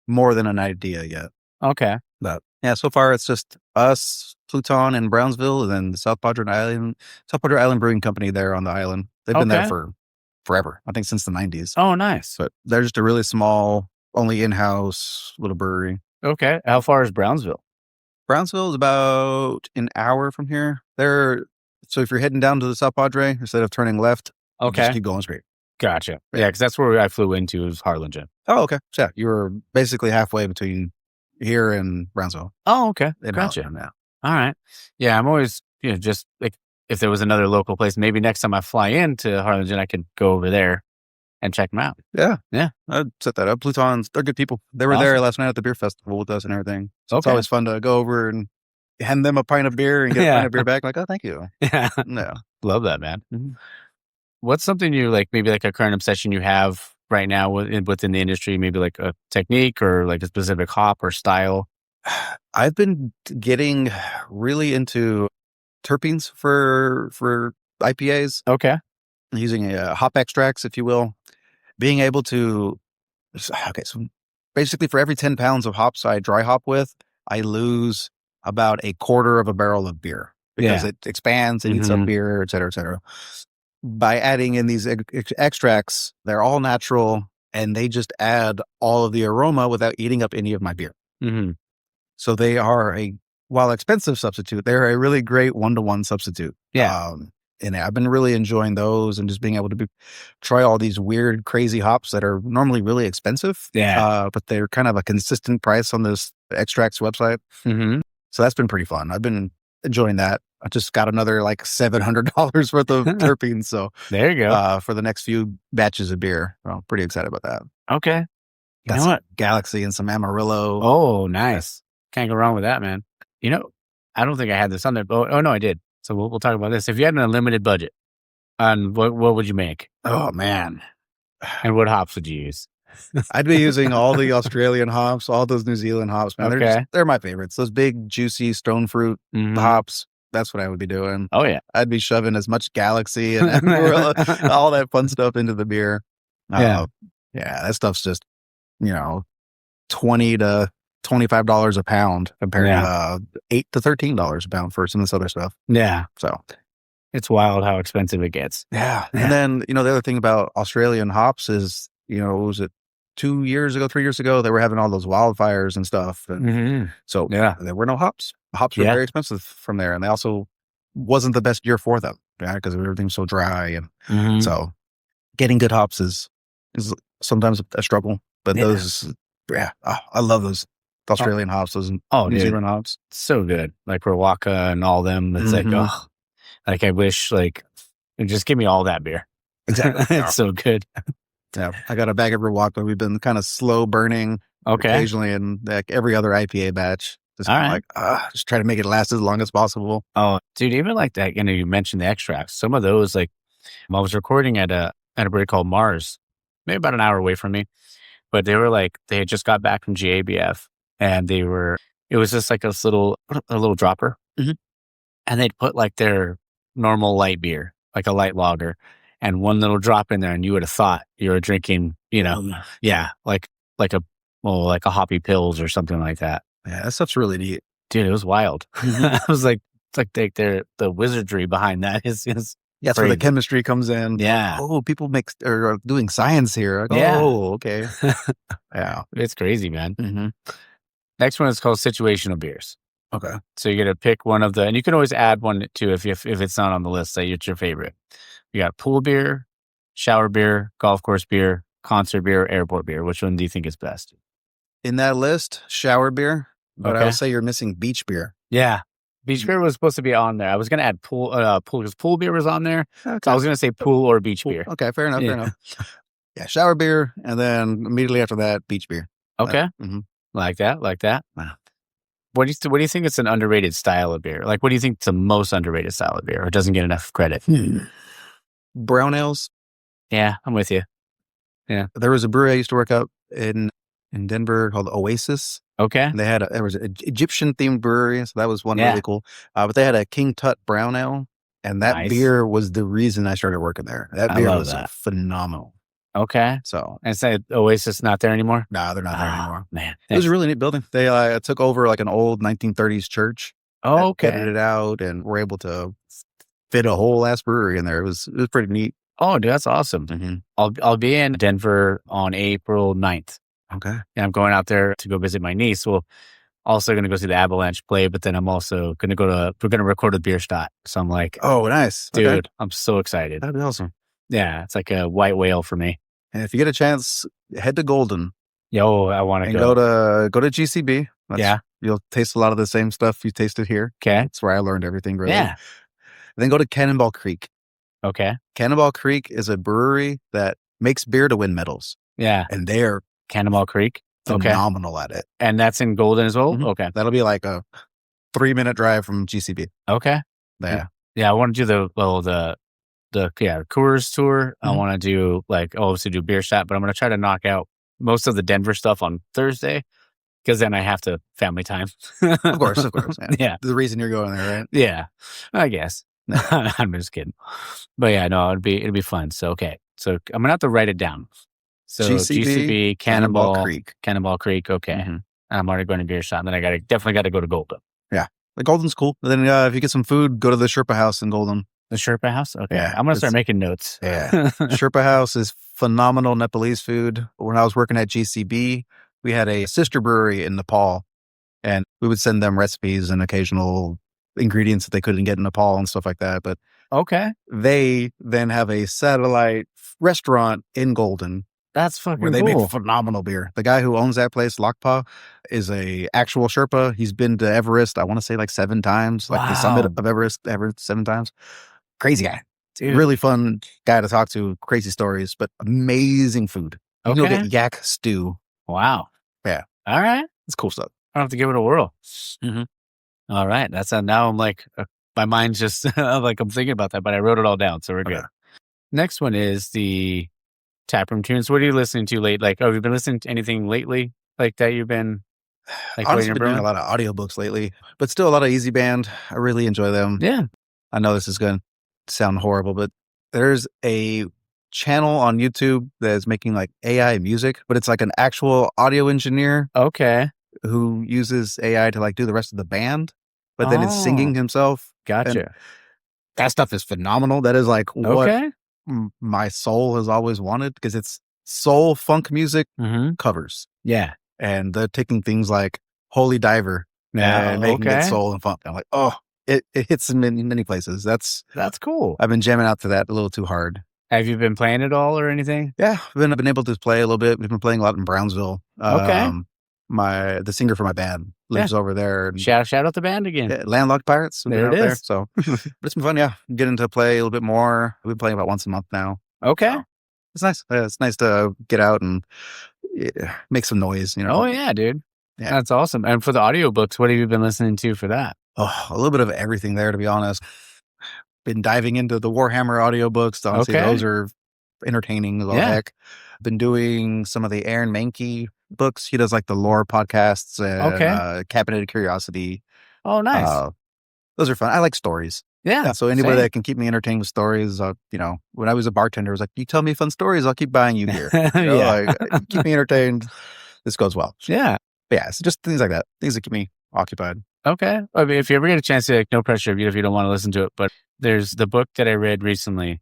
more than an idea yet. Okay. But yeah, so far it's just us, Pluton, and Brownsville, and then the South Padre Island Brewing Company there on the island. They've been there for forever. I think since the 90s. Oh, nice. But they're just a really small, only in-house little brewery. Okay. How far is Brownsville? Brownsville is about an hour from here. So if you're heading down to the South Padre, instead of turning left, just keep going straight. Gotcha. Yeah, because that's where I flew into, is Harlingen. Oh, okay. So yeah, you were basically halfway between here and Brownsville. Oh, okay. Gotcha. Now. All right. Yeah, I'm always, just if there was another local place, maybe next time I fly into Harlingen, I could go over there and check them out. Yeah. Yeah. I'd set that up. Plutons, they're good people. They were there last night at the beer festival with us and everything. So it's always fun to go over and hand them a pint of beer and get a pint of beer back. Like, oh, thank you. Yeah. No. Love that, man. Mm-hmm. What's something you maybe a current obsession you have right now within the industry, maybe a technique or a specific hop or style? I've been getting really into terpenes for IPAs. Okay. Using hop extracts, if you will. Being able to, so basically for every 10 pounds of hops I dry hop with, I lose about a quarter of a barrel of beer because it expands and eats up beer, et cetera, et cetera. By adding in these extracts, they're all natural and they just add all of the aroma without eating up any of my beer. Mm-hmm. So they are while expensive substitute, they're a really great one-to-one substitute. Yeah. And I've been really enjoying those and just being able to try all these weird, crazy hops that are normally really expensive. Yeah. But they're kind of a consistent price on this extracts website. Mm-hmm. So that's been pretty fun. I've been enjoying that. I just got another like $700 worth of terpenes. So there you go. For the next few batches of beer. I'm pretty excited about that. Okay. Got some Galaxy and some Amarillo. Oh, nice. Can't go wrong with that, man. I don't think I had this on there. Oh no, I did. So we'll talk about this. If you had an unlimited budget, what would you make? Oh, man. And what hops would you use? I'd be using all the Australian hops, all those New Zealand hops, man. Okay. They're my favorites. Those big, juicy stone fruit hops. That's what I would be doing. Oh, yeah. I'd be shoving as much Galaxy and all that fun stuff into the beer. Yeah, that stuff's just, $20 to $25 a pound compared to $8 to $13 a pound for some of this other stuff. Yeah. So it's wild how expensive it gets. Yeah. And then, the other thing about Australian hops is, was it 3 years ago, they were having all those wildfires and stuff. And so there were no hops. Hops were very expensive from there. And they also wasn't the best year for them, because everything's so dry. And so getting good hops is sometimes a struggle. But those, I love those Australian hops, those New Zealand hops. So good. Like Rawaka and all them. It's like, I wish, just give me all that beer. Exactly. It's so good. Yeah, I got a bag of Rawaka. We've been kind of slow burning occasionally, and like every other IPA batch. Just just try to make it last as long as possible. Oh, dude, even like that. You mentioned the extracts. Some of those, I was recording at a brewery called Mars, maybe about an hour away from me, but they were they had just got back from GABF, and it was just like a little dropper, and they'd put like their normal light beer, like a light lager, and one little drop in there, and you would have thought you were drinking, like a hoppy pills or something like that. Yeah, that stuff's really neat, dude. It was wild. I was like, it's like the wizardry behind that is that's where the chemistry comes in. Yeah. Oh, people are doing science here. Oh, okay. Yeah, it's crazy, man. Next one is called situational beers. Okay. So you got to pick one of and you can always add one too if it's not on the list. Say it's your favorite. You got pool beer, shower beer, golf course beer, concert beer, airport beer. Which one do you think is best? In that list, shower beer, but I would say you're missing beach beer. Yeah. Beach beer was supposed to be on there. I was going to add pool because pool beer was on there. Okay. So I was going to say pool or beach beer. Okay, fair enough. Yeah, shower beer, and then immediately after that, beach beer. Okay. Like that. Wow. What do you think it's an underrated style of beer? Like, what do you think is the most underrated style of beer or doesn't get enough credit? Brown ales. Yeah, I'm with you. Yeah. There was a brewery I used to work up in Denver called Oasis. Okay. And there was an Egyptian themed brewery. So that was one really cool. But they had a King Tut brown ale. And that beer was the reason I started working there. That beer was phenomenal. Okay. So. And say Oasis not there anymore? No, they're not there anymore. Man. It was a really neat building. They took over like an old 1930s church. Oh, okay. Kitted it out and were able to fit a whole ass brewery in there. It was pretty neat. Oh, dude, that's awesome. I'll be in Denver on April 9th. Okay. And I'm going out there to go visit my niece. Well, also going to go see the Avalanche play, but then I'm also going to we're going to record a beer shot. So I'm like, oh, nice. Dude, okay. I'm so excited. That'd be awesome. Yeah. It's like a white whale for me. And if you get a chance, head to Golden. Yo, I want to go. Go to GCB. You'll taste a lot of the same stuff you tasted here. Okay. That's where I learned everything, really. Yeah. Then go to Cannonball Creek. Okay. Cannonball Creek is a brewery that makes beer to win medals. Yeah. And they're Cannonball Creek. Phenomenal at it. And that's in Golden as well? Okay. That'll be like a 3-minute drive from GCB. Okay. Yeah. Yeah, I want to do the Coors tour. I want to do obviously do beer shot, but I'm going to try to knock out most of the Denver stuff on Thursday because then I have to family time. Of course. Yeah. The reason you're going there, right? Yeah, I guess. I'm just kidding. But yeah, no, it'd be fun. So, okay. So I'm going to have to write it down. So GCB, Cannonball Creek. Okay. I'm already going to beer shot. And then I definitely got to go to Golden. Yeah. The Golden's cool. And then if you get some food, go to the Sherpa House in Golden. The Sherpa House? Okay. Yeah, I'm going to start making notes. Yeah. Sherpa House is phenomenal Nepalese food. When I was working at GCB, we had a sister brewery in Nepal, and we would send them recipes and occasional ingredients that they couldn't get in Nepal and stuff like that. But okay, they then have a satellite restaurant in Golden. That's fucking where they cool. make phenomenal beer. The guy who owns that place, Lakpa, is a actual Sherpa. He's been to Everest, I want to say like 7 times, like the summit of Everest 7 times. Crazy guy. Dude. Really fun guy to talk to. Crazy stories, but amazing food. You can go get yak stew. Wow. Yeah. All right. It's cool stuff. I'll have to give it a whirl. All right. That's now I'm like, my mind's just like I'm thinking about that, but I wrote it all down, so we're good. Next one is the taproom tunes. What are you listening to late? Like, have you been listening to anything lately like that you've been like Honestly, been doing a lot of audiobooks lately, but still a lot of Easy Band. I really enjoy them. Yeah. I know this is going to sound horrible, but there's a channel on YouTube that's making like AI music, but it's like an actual audio engineer. Okay. Who uses AI to like do the rest of the band, but then is singing himself. Gotcha. And that stuff is phenomenal. That is like what my soul has always wanted, because it's soul funk music covers. Yeah. And they're taking things like Holy Diver and making it soul and funk. I'm like, oh, it hits in many places. That's cool. I've been jamming out to that a little too hard. Have you been playing it all or anything? Yeah, I've been able to play a little bit. We've been playing a lot in Brownsville. The singer for my band lives over there. And shout out the band again. Yeah, Landlocked Pirates. There it is. So but it's been fun. Yeah, getting to play a little bit more. We've been playing about once a month now. Okay, so it's nice. It's nice to get out and make some noise. You know. Oh yeah, dude. Yeah, that's awesome. And for the audiobooks, what have you been listening to for that? Oh, a little bit of everything there, to be honest. Been diving into the Warhammer audiobooks. Honestly, those are entertaining as all heck. Been doing some of the Aaron Mahnke books. He does like the lore podcasts and Cabinet of Curiosity. Oh, nice. Those are fun. I like stories. Yeah. So anybody that can keep me entertained with stories, when I was a bartender, I was like, you tell me fun stories, I'll keep buying you beer. Keep me entertained. This goes well. Yeah. But yeah, it's just things like that. Things that keep me occupied. Okay. I mean, if you ever get a chance to, like, no pressure if you don't want to listen to it, but there's the book that I read recently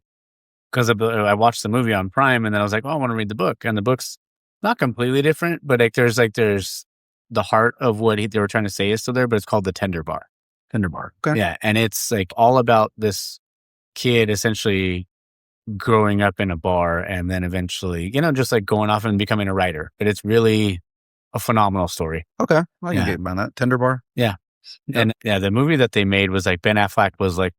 because I watched the movie on Prime, and then I was like, I want to read the book. And the book's not completely different, but there's the heart of what they were trying to say is still there, but it's called The Tender Bar. Tender Bar. Okay. Yeah. And it's like all about this kid essentially growing up in a bar and then eventually, just like going off and becoming a writer. But it's really a phenomenal story. Okay. I can get behind that. Tender Bar. Yeah. And the movie that they made was like Ben Affleck was like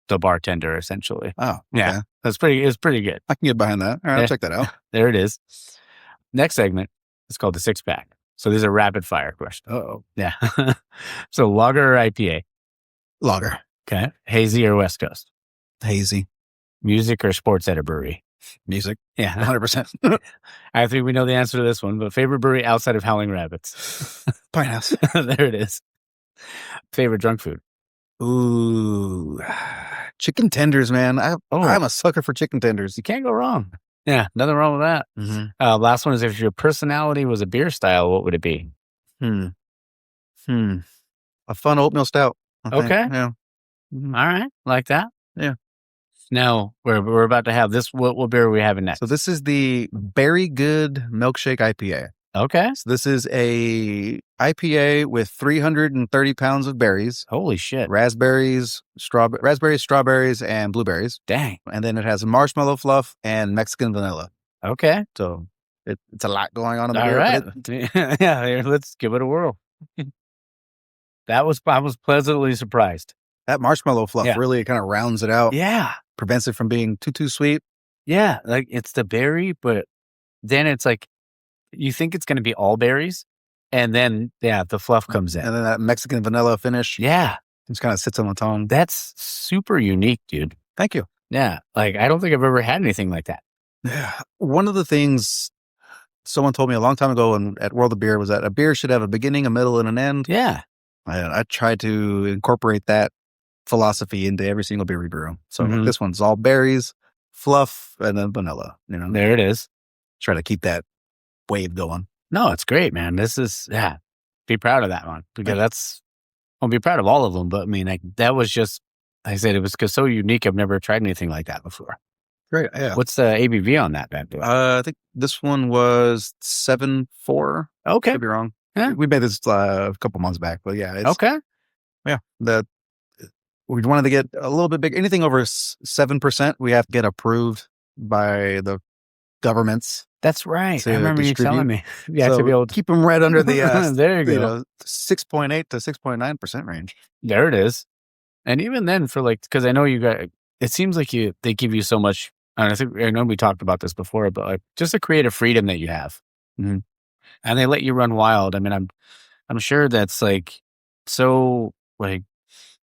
the bartender essentially. Oh, okay. Yeah. It's pretty good. I can get behind that. All right, I'll check that out. There it is. Next segment is called the Six Pack. So these are rapid fire questions. Oh, yeah. So lager or IPA? Lager. Okay. Hazy or West Coast? Hazy. Music or sports at a brewery? Music. Yeah. 100%. I think we know the answer to this one, but favorite brewery outside of Howling Rabbits? Pine House. There it is. Favorite drunk food? Ooh. Chicken tenders, man. I'm a sucker for chicken tenders. You can't go wrong. Yeah, nothing wrong with that. Mm-hmm. Last one is, if your personality was a beer style, what would it be? A fun oatmeal stout. Okay. Yeah. All right. Like that? Yeah. Now, we're about to have this. What beer are we having next? So this is the Very Good Milkshake IPA. Okay. So this is a IPA with 330 pounds of berries. Holy shit. Raspberries, strawberries, and blueberries. Dang. And then it has marshmallow fluff and Mexican vanilla. Okay. So it's a lot going on in the All beer. Right. Yeah, let's give it a whirl. I was pleasantly surprised. That marshmallow fluff really kind of rounds it out. Yeah. Prevents it from being too sweet. Yeah. Like it's the berry, but then it's like, you think it's going to be all berries, and then, the fluff comes in. And then that Mexican vanilla finish. Yeah. Just kind of sits on the tongue. That's super unique, dude. Thank you. Yeah. Like, I don't think I've ever had anything like that. Yeah. One of the things someone told me a long time ago at World of Beer was that a beer should have a beginning, a middle, and an end. Yeah. And I try to incorporate that philosophy into every single beer we brew. So this one's all berries, fluff, and then vanilla. There it is. Try to keep that wave going. No, it's great, man. This is, be proud of that one, because I'll be proud of all of them. But I mean, like, that was just, like I said, it was so unique. I've never tried anything like that before. Great. Yeah. What's the ABV on that bad boy? I think this one was 7.4. Okay. Could be wrong. Yeah. We made this a couple months back, but yeah. Okay. Yeah. The we wanted to get a little bit big. Anything over 7%, we have to get approved by the governments. That's right. I remember you telling me. You have So to be able to keep them right under the there you go. 6.8 to 6.9% range. There it is. And even then, for like, because I know you got. It seems like they give you so much. And I know we talked about this before, but like just the creative freedom that you have, and they let you run wild. I mean, I'm sure that's like so like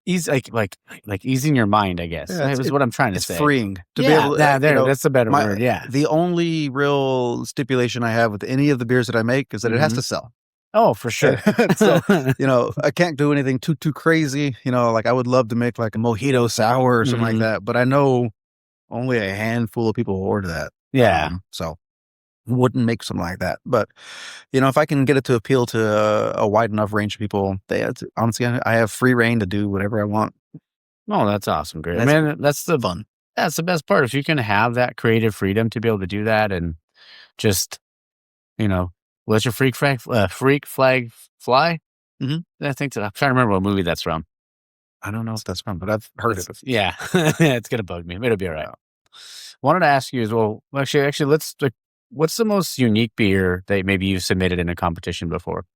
easy, like easing your mind. I guess is what I'm trying to say. It's freeing to be able. That's the better word. Yeah. The only real stipulation I have with any of the beers that I make is that it has to sell. Oh, for sure. So, I can't do anything too crazy. Like I would love to make like a mojito sour or something like that, but I know only a handful of people will order that. Yeah. So wouldn't make something like that. But, if I can get it to appeal to a wide enough range of people, honestly, I have free reign to do whatever I want. Oh, that's awesome. Great. That's the fun. That's the best part. If you can have that creative freedom to be able to do that and just, let your freak flag fly. I think I'm trying to remember what movie that's from. I don't know if that's from, but I've heard it. Yeah, it's gonna bug me. It'll be all right. Wanted to ask you as well. Actually, let's. What's the most unique beer that maybe you've submitted in a competition before?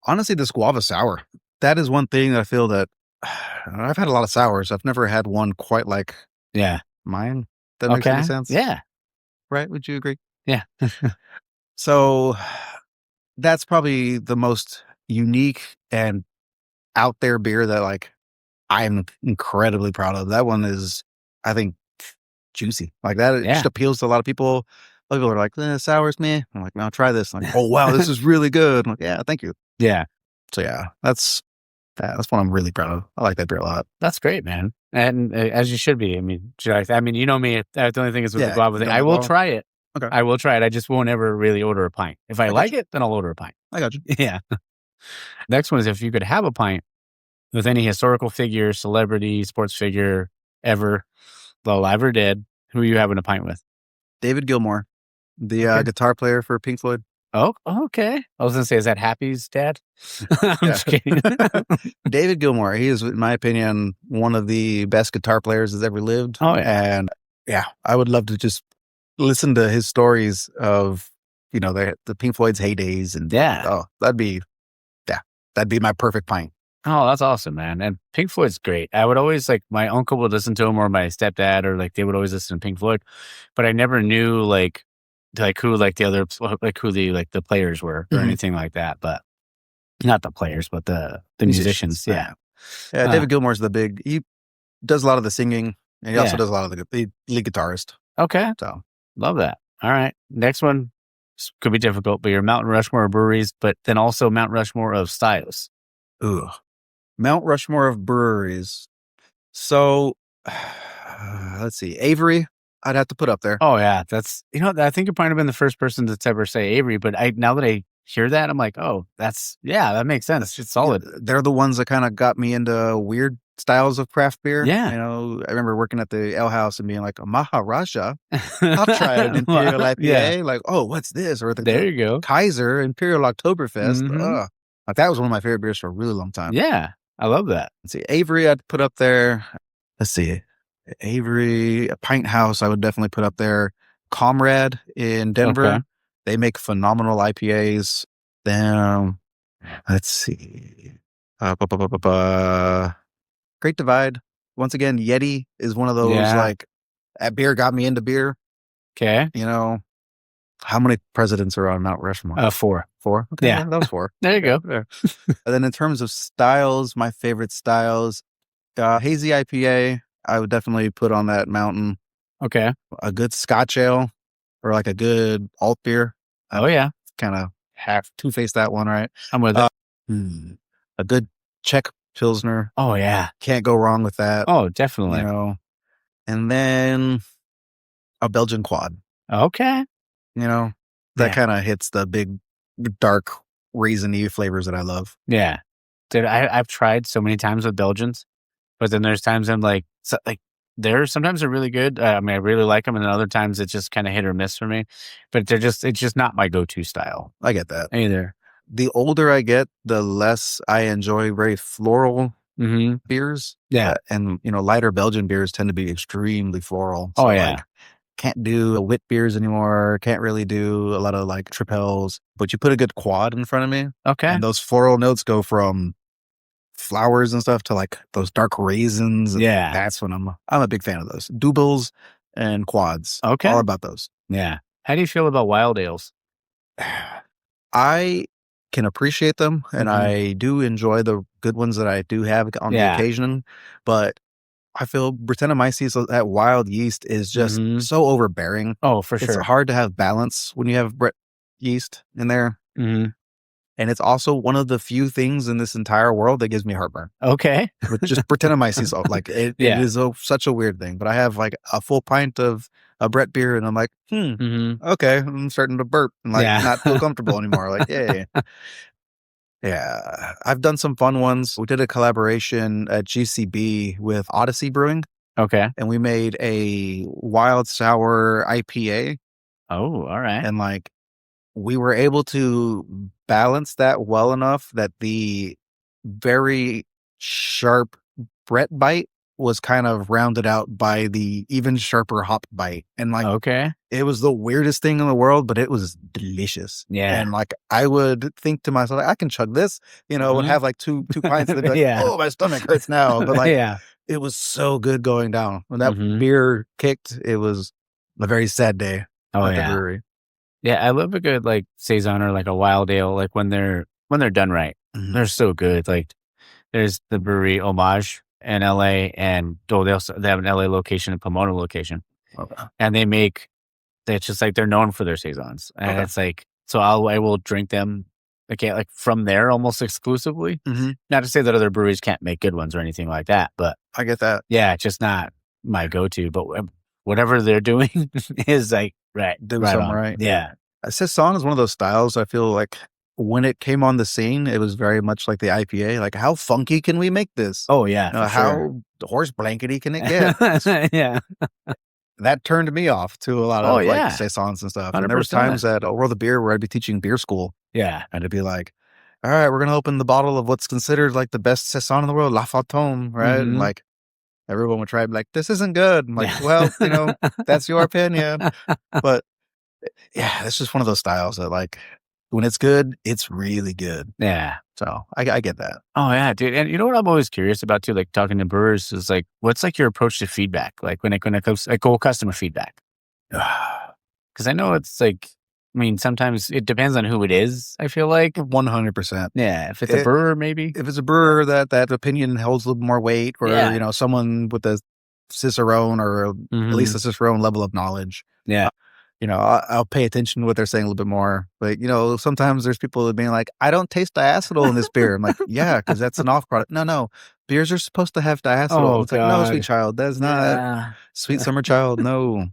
Honestly, this Guava Sour. That is one thing that I feel that I've had a lot of sours. I've never had one quite like mine. That makes any sense? Yeah. Right? Would you agree? Yeah. So that's probably the most unique and out there beer that like I'm incredibly proud of. That one is, I think, juicy. Like that, it just appeals to a lot of people. A lot of people are like, sours, man. I'm like, no, try this. I'm like, oh wow, this is really good. I'm like, yeah, thank you. Yeah. So yeah, that's what I'm really proud of. I like that beer a lot. That's great, man. And as you should be. I mean, you know me. The only thing is with the guava thing. I will try it. Okay. I will try it. I just won't ever really order a pint. If I like it, then I'll order a pint. I got you. Yeah. Next one is if you could have a pint with any historical figure, celebrity, sports figure ever, alive or dead, who are you having a pint with? David Gilmour, the guitar player for Pink Floyd. Oh, okay. I was going to say, is that Happy's dad? I'm just kidding. David Gilmour, he is, in my opinion, one of the best guitar players that's ever lived. Oh, yeah. And I would love to just listen to his stories of, the Pink Floyd's heydays. And that'd be my perfect pint. Oh, that's awesome, man. And Pink Floyd's great. I would always my uncle would listen to him, or my stepdad, or they would always listen to Pink Floyd, but I never knew who the other, who the players were or anything like that. But not the players, but the musicians. Yeah. David Gilmour's he does a lot of the singing, and he also does a lot of the lead guitarist. Okay. So love that. All right. Next one could be difficult, but your Mount Rushmore of breweries, but then also Mount Rushmore of styles. Ooh. Mount Rushmore of breweries. So, let's see. Avery, I'd have to put up there. Oh, yeah. That's, I think you've probably been the first person to ever say Avery, but now that I hear that, I'm like, oh, that makes sense. It's solid. They're the ones that kind of got me into weird styles of craft beer. Yeah. I remember working at the ale house and being like, Maharaja, I'll try an Imperial IPA. Yeah. Like, oh, what's this? Or there you go. Kaiser Imperial Oktoberfest. Like that was one of my favorite beers for a really long time. Yeah. I love that. Let's see. Avery, I'd put up there. Let's see. Avery, a Pint House, I would definitely put up there. Comrade in Denver. Okay. They make phenomenal IPAs. Then, let's see. Great Divide. Once again, Yeti is one of those, that beer got me into beer. Okay. How many presidents are on Mount Rushmore? 4. 4? Okay, yeah. That was 4. There you go. And then in terms of styles, my favorite styles, hazy IPA, I would definitely put on that mountain. Okay. A good Scotch ale or a good alt beer. Oh, yeah. Kind of half two-face that one, right? I'm with it. A good Czech Pilsner. Oh, yeah. Can't go wrong with that. Oh, definitely. And then a Belgian quad. Okay. That kind of hits the big, dark, raisiny flavors that I love. Yeah. Dude, I've tried so many times with Belgians, but then there's times I'm sometimes they're really good. I really like them, and then other times it's just kind of hit or miss for me. But it's just not my go-to style. I get that. Either. The older I get, the less I enjoy very floral beers. Yeah. And, lighter Belgian beers tend to be extremely floral. So, like, can't do wit beers anymore. Can't really do a lot of like tripels. But you put a good quad in front of me. Okay. And those floral notes go from flowers and stuff to like those dark raisins. Yeah. That's when I'm a big fan of those. Doubles and quads. Okay. All about those. Yeah. How do you feel about wild ales? I can appreciate them, and I do enjoy the good ones that I do have on the occasion, but I feel Brettanomyces, that wild yeast, is just so overbearing. Oh, for sure. It's hard to have balance when you have Brett yeast in there. And it's also one of the few things in this entire world that gives me heartburn. Okay. With just Brettanomyces. Like, it is such a weird thing. But I have like a full pint of a Brett beer, and I'm like, okay, I'm starting to burp and like not feel comfortable anymore. Like, yay. Yeah, I've done some fun ones. We did a collaboration at GCB with Odyssey Brewing. Okay. And we made a wild sour IPA. Oh, all right. And like, we were able to balance that well enough that the very sharp Brett bite was kind of rounded out by the even sharper hop bite. And like, it was the weirdest thing in the world, but it was delicious. Yeah. And like, I would think to myself, like, I can chug this, would have like two pints and be like, oh, my stomach hurts now. But like, it was so good going down. When that beer kicked, it was a very sad day at the brewery. Yeah, I love a good like saison or like a wild ale, like when they're done right. They're so good. Like, there's the brewery Homage in LA, and they have an LA location and Pomona location. And it's just like they're known for their saisons. And it's like, so I will drink them like from there almost exclusively. Not to say that other breweries can't make good ones or anything like that, but I get that. Yeah, it's just not my go-to. But whatever they're doing is like do something right. Yeah. Saison is one of those styles. I feel like when it came on the scene, it was very much like the IPA. Like, how funky can we make this? Oh yeah, how horse blankety can it get? Yeah, that turned me off to a lot of like saisons and stuff. 100%. And there was times at World of Beer where I'd be teaching beer school. Yeah, and it'd be like, all right, we're gonna open the bottle of what's considered like the best saison in the world, La Fantôme, right? And like, everyone would try to be like, this isn't good. I'm like, well, that's your opinion. But yeah, it's just one of those styles that like, when it's good, it's really good. Yeah. So I get that. Oh yeah, dude. And you know what I'm always curious about too, like talking to brewers, is like, what's like your approach to feedback? Like when it comes like customer feedback. Because I know it's like, I mean, sometimes it depends on who it is, I feel like. 100%. Yeah. If it's a brewer, maybe. If it's a brewer, that opinion holds a little more weight, or, someone with a Cicerone or at least a Cicerone level of knowledge. Yeah. I'll pay attention to what they're saying a little bit more. But, sometimes there's people that being like, I don't taste diacetyl in this beer. I'm like, yeah, because that's an off product. No. Beers are supposed to have diacetyl. It's like, no, sweet child. That's not sweet summer child. No.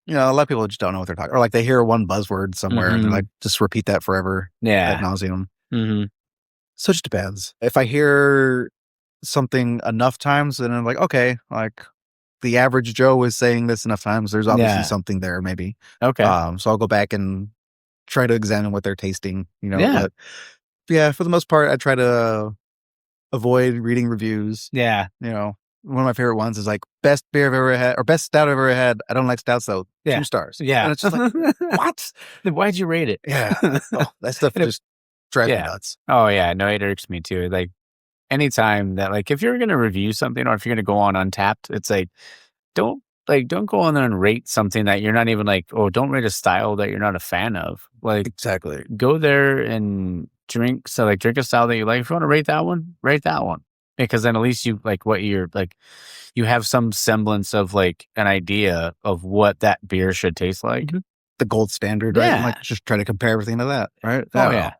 A lot of people just don't know what they're talking. Or like they hear one buzzword somewhere and they're like, just repeat that forever. Yeah. Ad nauseum. So it just depends. If I hear something enough times, then I'm like, okay, like, the average Joe is saying this enough times, there's obviously something there, maybe. Okay. So I'll go back and try to examine what they're tasting, But yeah, for the most part, I try to avoid reading reviews. Yeah. One of my favorite ones is like, best beer I've ever had, or best stout I've ever had. I don't like stouts though. 2 stars. Yeah. And it's just like, what? Why'd you rate it? Yeah. That stuff just drives me nuts. Oh yeah. No, it irks me too. Like, anytime that, like, if you're going to review something or if you're going to go on Untapped, it's like, don't go on there and rate something that you're not even like, don't rate a style that you're not a fan of. Like, exactly. Go there and drink a style that you like. If you want to rate that one, because then at least you like what you're like, you have some semblance of like an idea of what that beer should taste like. The gold standard, right? Yeah. Like, just try to compare everything to that, right? Oh yeah.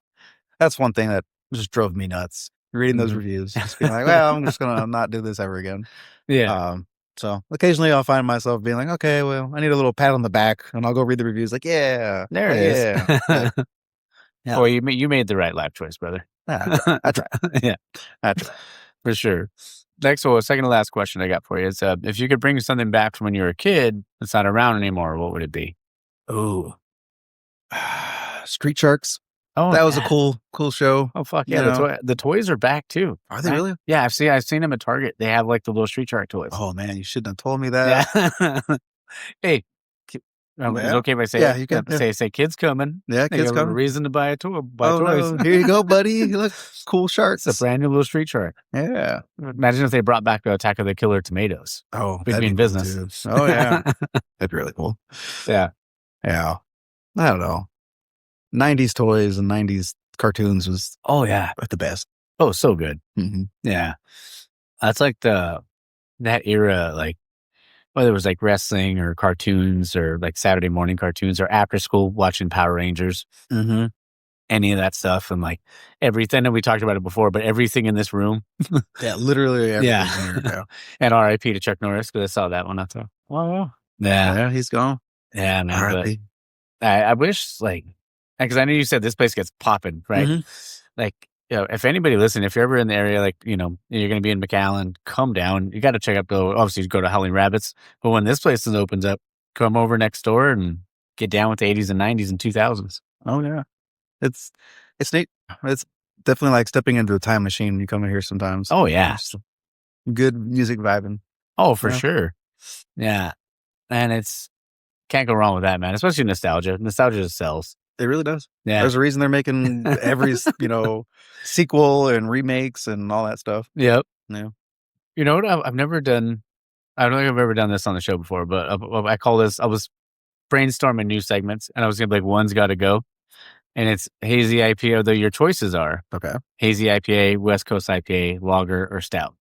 That's one thing that just drove me nuts. Reading those reviews, just being like, well, I'm just gonna not do this ever again. Yeah. So occasionally I'll find myself being like, okay, well, I need a little pat on the back, and I'll go read the reviews. Like, yeah, there it is. Yeah. Well, you made the right life choice, brother. I try. Yeah, I try for sure. Next, second to last question I got for you is, if you could bring something back from when you were a kid that's not around anymore, what would it be? Ooh, Street Sharks. Oh, that was a cool show. Oh, fuck yeah. The toys are back too. Are they really? Yeah, I've seen them at Target. They have like the little street shark toys. Oh man, you shouldn't have told me that. Yeah. Hey, is it okay if I say you can say kids coming? Yeah, they kids have coming. A reason to buy a toy. Toys. No. Here you go, buddy. Look, cool sharks. It's a brand new little street shark. Yeah. Imagine if they brought back the Attack of the Killer Tomatoes. Oh, we'd be in business. Cool, oh yeah, that'd be really cool. Yeah. I don't know. 90s toys and 90s cartoons was the best. Oh, so good. Mm-hmm. Yeah, that's like that era, like whether it was like wrestling or cartoons or like Saturday morning cartoons or after school watching Power Rangers, any of that stuff, and like everything that we talked about it before, but everything in this room. Yeah, literally everything. Yeah. And R.I.P. to Chuck Norris, because I saw that one. I thought, wow. Yeah, he's gone. Yeah, man. R.I.P. I wish, like, because I know you said this place gets popping, right? Mm-hmm. Like, if anybody listening, if you're ever in the area, like, you're going to be in McAllen, come down. You got to check out obviously go to Howling Rabbits. But when this place opens up, come over next door and get down with the 80s and 90s and 2000s. Oh, yeah. It's neat. It's definitely like stepping into a time machine when you come in here sometimes. Oh, yeah. Good music vibing. Oh, for sure. Yeah. And can't go wrong with that, man. Especially nostalgia. Nostalgia just sells. It really does. Yeah. There's a reason they're making every, sequel and remakes and all that stuff. Yep. Yeah. You know what? I've never done, I don't think I've ever done this on the show before, but I call this, I was brainstorming new segments and I was going to be like, one's got to go. And it's hazy IPA, although your choices are hazy IPA, West Coast IPA, lager, or stout.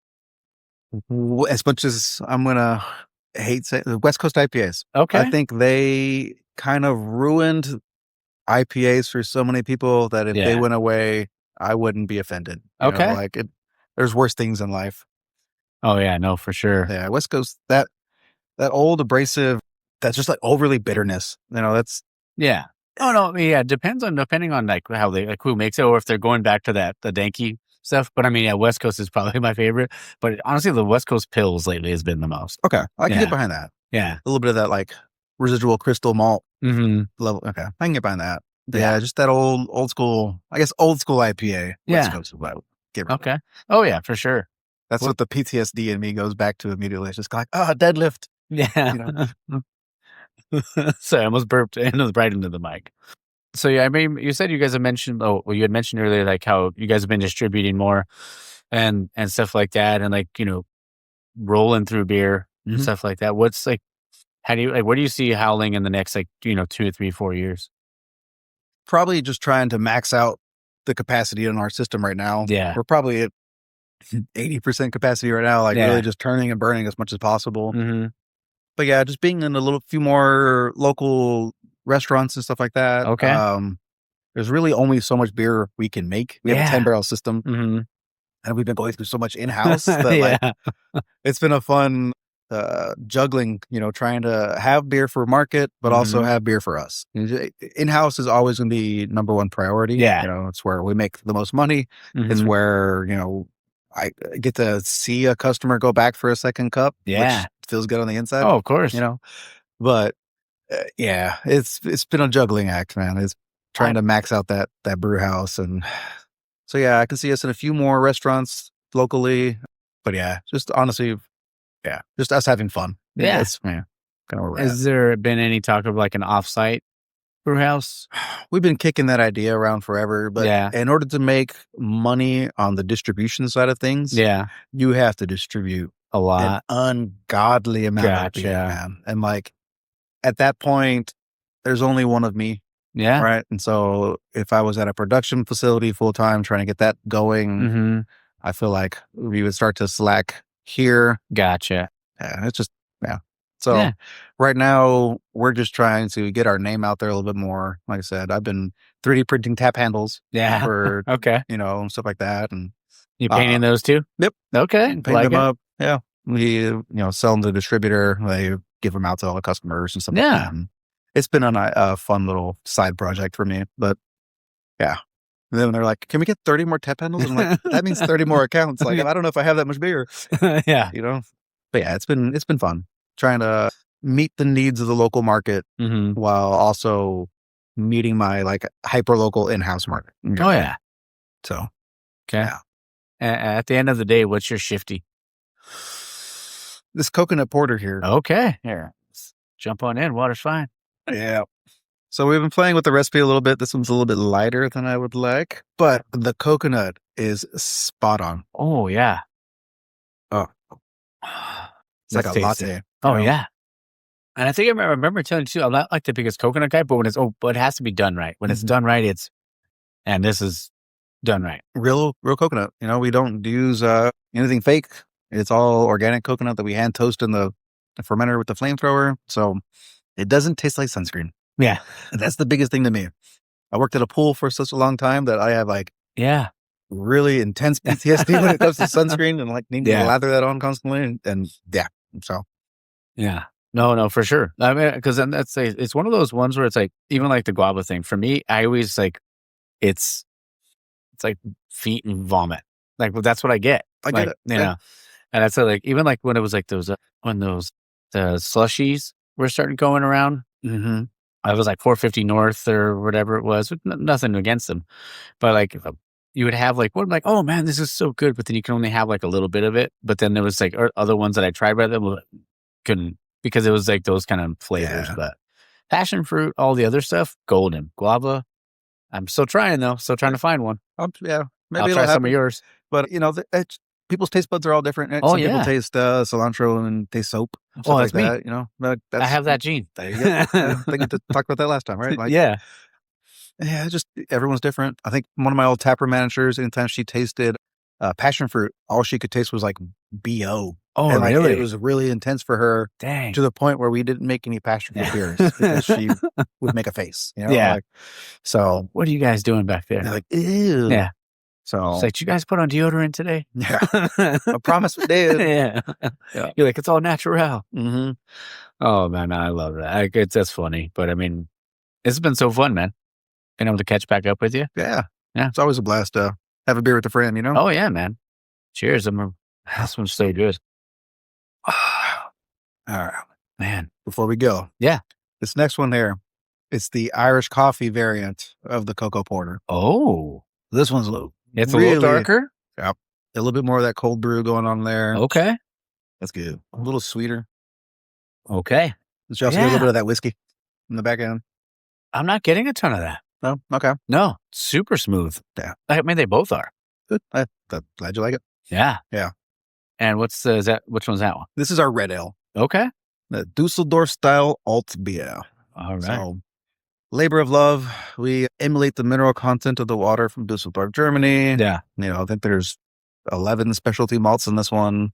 As much as I'm going to hate saying the West Coast IPAs. Okay. I think they kind of ruined IPAs for so many people that if they went away, I wouldn't be offended. Okay. There's worse things in life. Oh yeah, no, for sure. Yeah, West Coast, that old abrasive, that's just like overly bitterness. That's Oh no, yeah, depending on like how they who makes it, or if they're going back to the danky stuff. But I mean, West Coast is probably my favorite. But honestly, the West Coast pills lately has been the most. Okay, I can get behind that. Yeah, a little bit of that like residual crystal malt level. Okay, I can get behind that. Yeah, just that old school. I guess old school IPA. West Coast. Okay. Oh yeah, for sure. That's what the PTSD in me goes back to immediately. It's just like, deadlift. Yeah. Sorry, I almost burped and it was right into the mic. So yeah, I mean, you said you guys have mentioned. You had mentioned earlier like how you guys have been distributing more, and stuff like that, and like rolling through beer and stuff like that. What's like? How do you where do you see Howling in the next 2 or 3, 4 years? Probably just trying to max out the capacity in our system right now. Yeah, we're probably at 80% capacity right now. Really just turning and burning as much as possible. But yeah, just being in a few more local restaurants and stuff like that. Okay. There's really only so much beer we can make. We have a 10-barrel system. And we've been going through so much in-house that it's been a fun juggling, trying to have beer for market, but also have beer for us. In-house is always going to be number one priority. Yeah. It's where we make the most money. It's where, I get to see a customer go back for a second cup. Yeah. Which feels good on the inside. Oh, of course. But it's been a juggling act, man. It's trying to max out that brew house. And so, I can see us in a few more restaurants locally, but just honestly, just us having fun. Yeah. That's kind of where we're Has there been any talk of like an offsite brew house? We've been kicking that idea around forever, but in order to make money on the distribution side of things, you have to distribute a lot, an ungodly amount of beer, man. And at that point, there's only one of me. Yeah. Right. And so if I was at a production facility full time trying to get that going, I feel like we would start to slack here. Gotcha. Yeah. It's just, So right now we're just trying to get our name out there a little bit more. Like I said, I've been 3D printing tap handles. For, stuff like that. And you painting those too? Yep. Okay. Paint them up. Yeah. We, sell them to the distributor. They give them out to all the customers and stuff like that. And it's been a fun little side project for me, but and then they're like, can we get 30 more tap handles? And I'm like, that means 30 more accounts. Like, I don't know if I have that much beer. But it's been fun trying to meet the needs of the local market while also meeting my like hyper local in-house market. Oh yeah. So okay. Yeah. At the end of the day, what's your shifty? This coconut porter here. Okay. Here. Let's jump on in. Water's fine. Yeah. So we've been playing with the recipe a little bit. This one's a little bit lighter than I would like, but the coconut is spot on. Oh yeah. Oh. It's like a latte. Oh yeah. And I think I remember telling you too, I'm not like the biggest coconut guy, but but it has to be done right. When it's done right, and this is done right. Real coconut. You know, we don't use anything fake. It's all organic coconut that we hand toast in the fermenter with the flamethrower. So it doesn't taste like sunscreen. Yeah. That's the biggest thing to me. I worked at a pool for such a long time that I have like really intense PTSD when it comes to sunscreen and like need to lather that on constantly. And yeah. So yeah. No, for sure. I mean, because then it's one of those ones where it's like, even like the guava thing for me, I always like, it's like feet and vomit. Like, well, that's what I get. I get it. You know, and that's like, even like when it was like those, when the slushies were starting going around, I was like 450 North or whatever it was, nothing against them. But like, you would have like, like, oh man, this is so good. But then you can only have like a little bit of it. But then there was like other ones that I tried by them couldn't, because it was like those kind of flavors. Yeah. But passion fruit, all the other stuff, golden. Guava, I'm still trying though. Still trying to find one. Maybe I'll try some of yours. But you know, people's taste buds are all different. Some people taste cilantro and taste soap. Oh, that's like me. That, you know, I have that gene. There you go. I think we talked about that last time, right? Like, yeah, just everyone's different. I think one of my old tapper managers, anytime she tasted passion fruit, all she could taste was like BO. Oh, and, really? It was really intense for her. Dang. To the point where we didn't make any passion fruit beers because she would make a face. You know? Yeah. Like, so what are you guys doing back there? They're like, ew. Yeah. So it's like, did you guys put on deodorant today? Yeah. I promise we did. Yeah. You're like, it's all natural. Mm-hmm. Oh man, I love that. That's funny. But I mean, it's been so fun, man. Being able to catch back up with you. Yeah. Yeah. It's always a blast to have a beer with a friend, you know? Oh yeah, man. Cheers. This one's so good. All right. Man. Before we go. Yeah. This next one here, it's the Irish coffee variant of the cocoa porter. Oh. This one's it's really, a little darker? Yeah. A little bit more of that cold brew going on there. Okay. That's good. A little sweeter. Okay. Did you also get a little bit of that whiskey in the back end? I'm not getting a ton of that. No? Okay. No. Super smooth. Yeah. I mean, they both are. Good. I'm glad you like it. Yeah. Yeah. And which one's that one? This is our red ale. Okay. The Dusseldorf-style Alt beer. All right. So, labor of love. We emulate the mineral content of the water from Dusseldorf, Germany. Yeah. You know, I think there's 11 specialty malts in this one.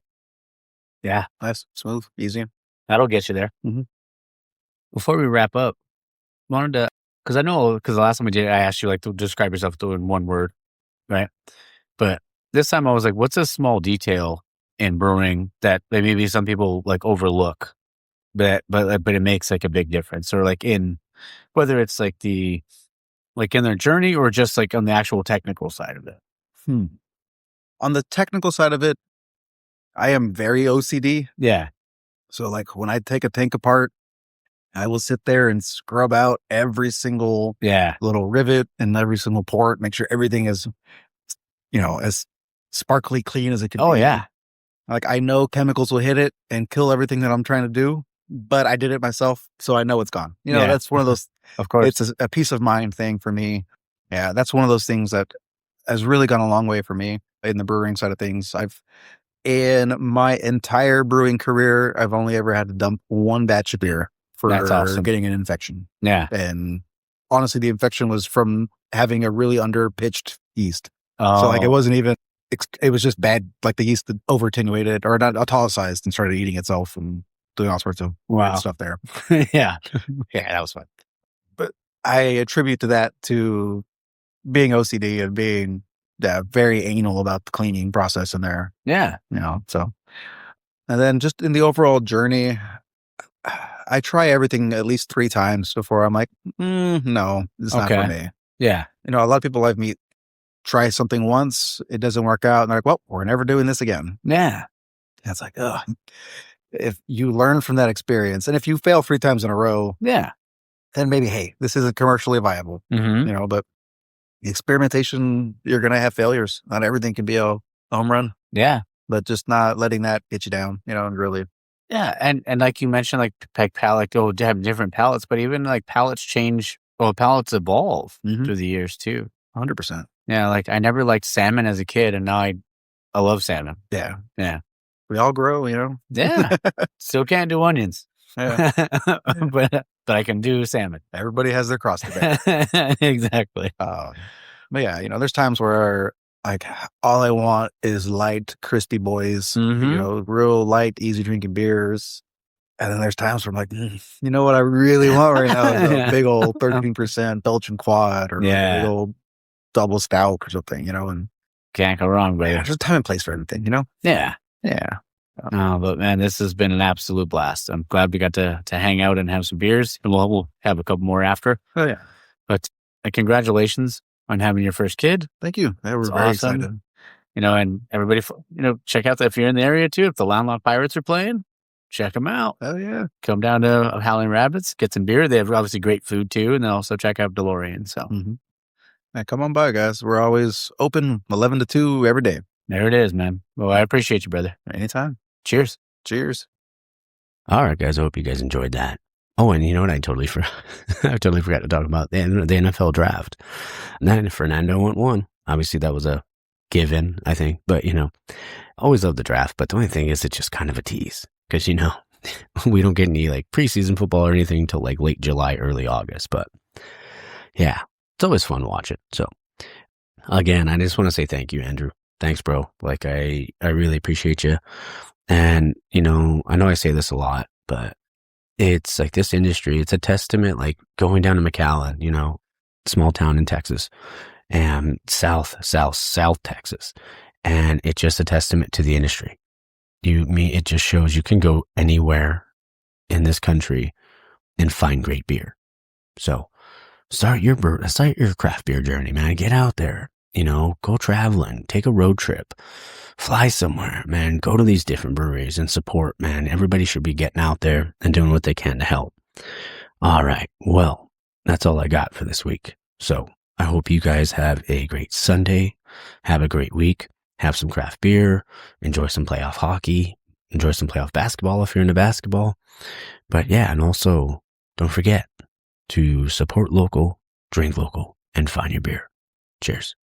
Yeah. Nice, smooth, easy. That'll get you there. Mm-hmm. Before we wrap up, wanted to, because the last time we did, I asked you like to describe yourself in one word, right? But this time I was like, what's a small detail in brewing that maybe some people like overlook, but it makes like a big difference, or like in whether it's like in their journey or just like on the actual technical side of it. On the technical side of it, I am very OCD. Yeah. So like when I take a tank apart, I will sit there and scrub out every single little rivet and every single port, make sure everything is, you know, as sparkly clean as it can be. Oh yeah. Like I know chemicals will hit it and kill everything that I'm trying to do, but I did it myself, so I know it's gone. You know, that's one of those. Of course, it's a peace of mind thing for me. Yeah, that's one of those things that has really gone a long way for me in the brewing side of things. In my entire brewing career, I've only ever had to dump one batch of beer for getting an infection. Yeah, and honestly, the infection was from having a really underpitched yeast. Oh. So like it wasn't even. It was just bad, like the yeast over attenuated or not italicized and started eating itself and doing all sorts of weird stuff there. Yeah, that was fun. But I attribute that to being OCD and being very anal about the cleaning process in there. Yeah, you know. So, and then just in the overall journey, I try everything at least 3 times before I'm like, no, it's not for me. Yeah, you know, a lot of people I've met try something once, it doesn't work out, and they're like, well, we're never doing this again. Yeah. And it's like, if you learn from that experience, and if you fail 3 times in a row, and maybe, hey, this isn't commercially viable, but the experimentation, you're going to have failures. Not everything can be a home run. Yeah. But just not letting that get you down, and really. Yeah. And like you mentioned, like palate, to have different palates, but even like palates change, palates evolve through the years too. 100%. Yeah. Like I never liked salmon as a kid, and now I love salmon. Yeah. Yeah. We all grow, Yeah. Still can't do onions. Yeah. but I can do salmon. Everybody has their cross to bear. Exactly. But yeah, there's times where like all I want is light, crispy boys, real light, easy drinking beers. And then there's times where I'm like, you know what I really want right now is a big old 13% Belgian quad or a big old double stout or something, and can't go wrong, brother. There's a time and place for everything, Yeah. Yeah. Oh, but man, this has been an absolute blast. I'm glad we got to hang out and have some beers, and we'll have a couple more after. Oh yeah. But congratulations on having your first kid. Thank you. That was very excited. And everybody, check out that if you're in the area too. If the Landlocked Pirates are playing, check them out. Oh yeah. Come down to Howling Rabbits, get some beer. They have obviously great food too, and then also check out DeLorean. So, yeah, come on by, guys. We're always open 11 to 2 every day. There it is, man. Well, I appreciate you, brother. Anytime. Cheers. Cheers. All right, guys. I hope you guys enjoyed that. Oh, and you know what? I totally forgot to talk about the NFL draft. And then Fernando went 1. Obviously, that was a given, I think. But, always love the draft. But the only thing is, it's just kind of a tease. Because, we don't get any like preseason football or anything until like late July, early August. But yeah, it's always fun to watch it. So again, I just want to say thank you, Andrew. Thanks, bro. Like I really appreciate you. And, I know I say this a lot, but it's like this industry, it's a testament, like going down to McAllen, small town in Texas, and South Texas. And it's just a testament to the industry. It just shows you can go anywhere in this country and find great beer. So start your craft beer journey, man. Get out there, go traveling, take a road trip, fly somewhere, man. Go to these different breweries and support, man. Everybody should be getting out there and doing what they can to help. All right. Well, that's all I got for this week. So I hope you guys have a great Sunday. Have a great week. Have some craft beer. Enjoy some playoff hockey. Enjoy some playoff basketball if you're into basketball. But yeah, and also don't forget to support local, drink local, and find your beer. Cheers.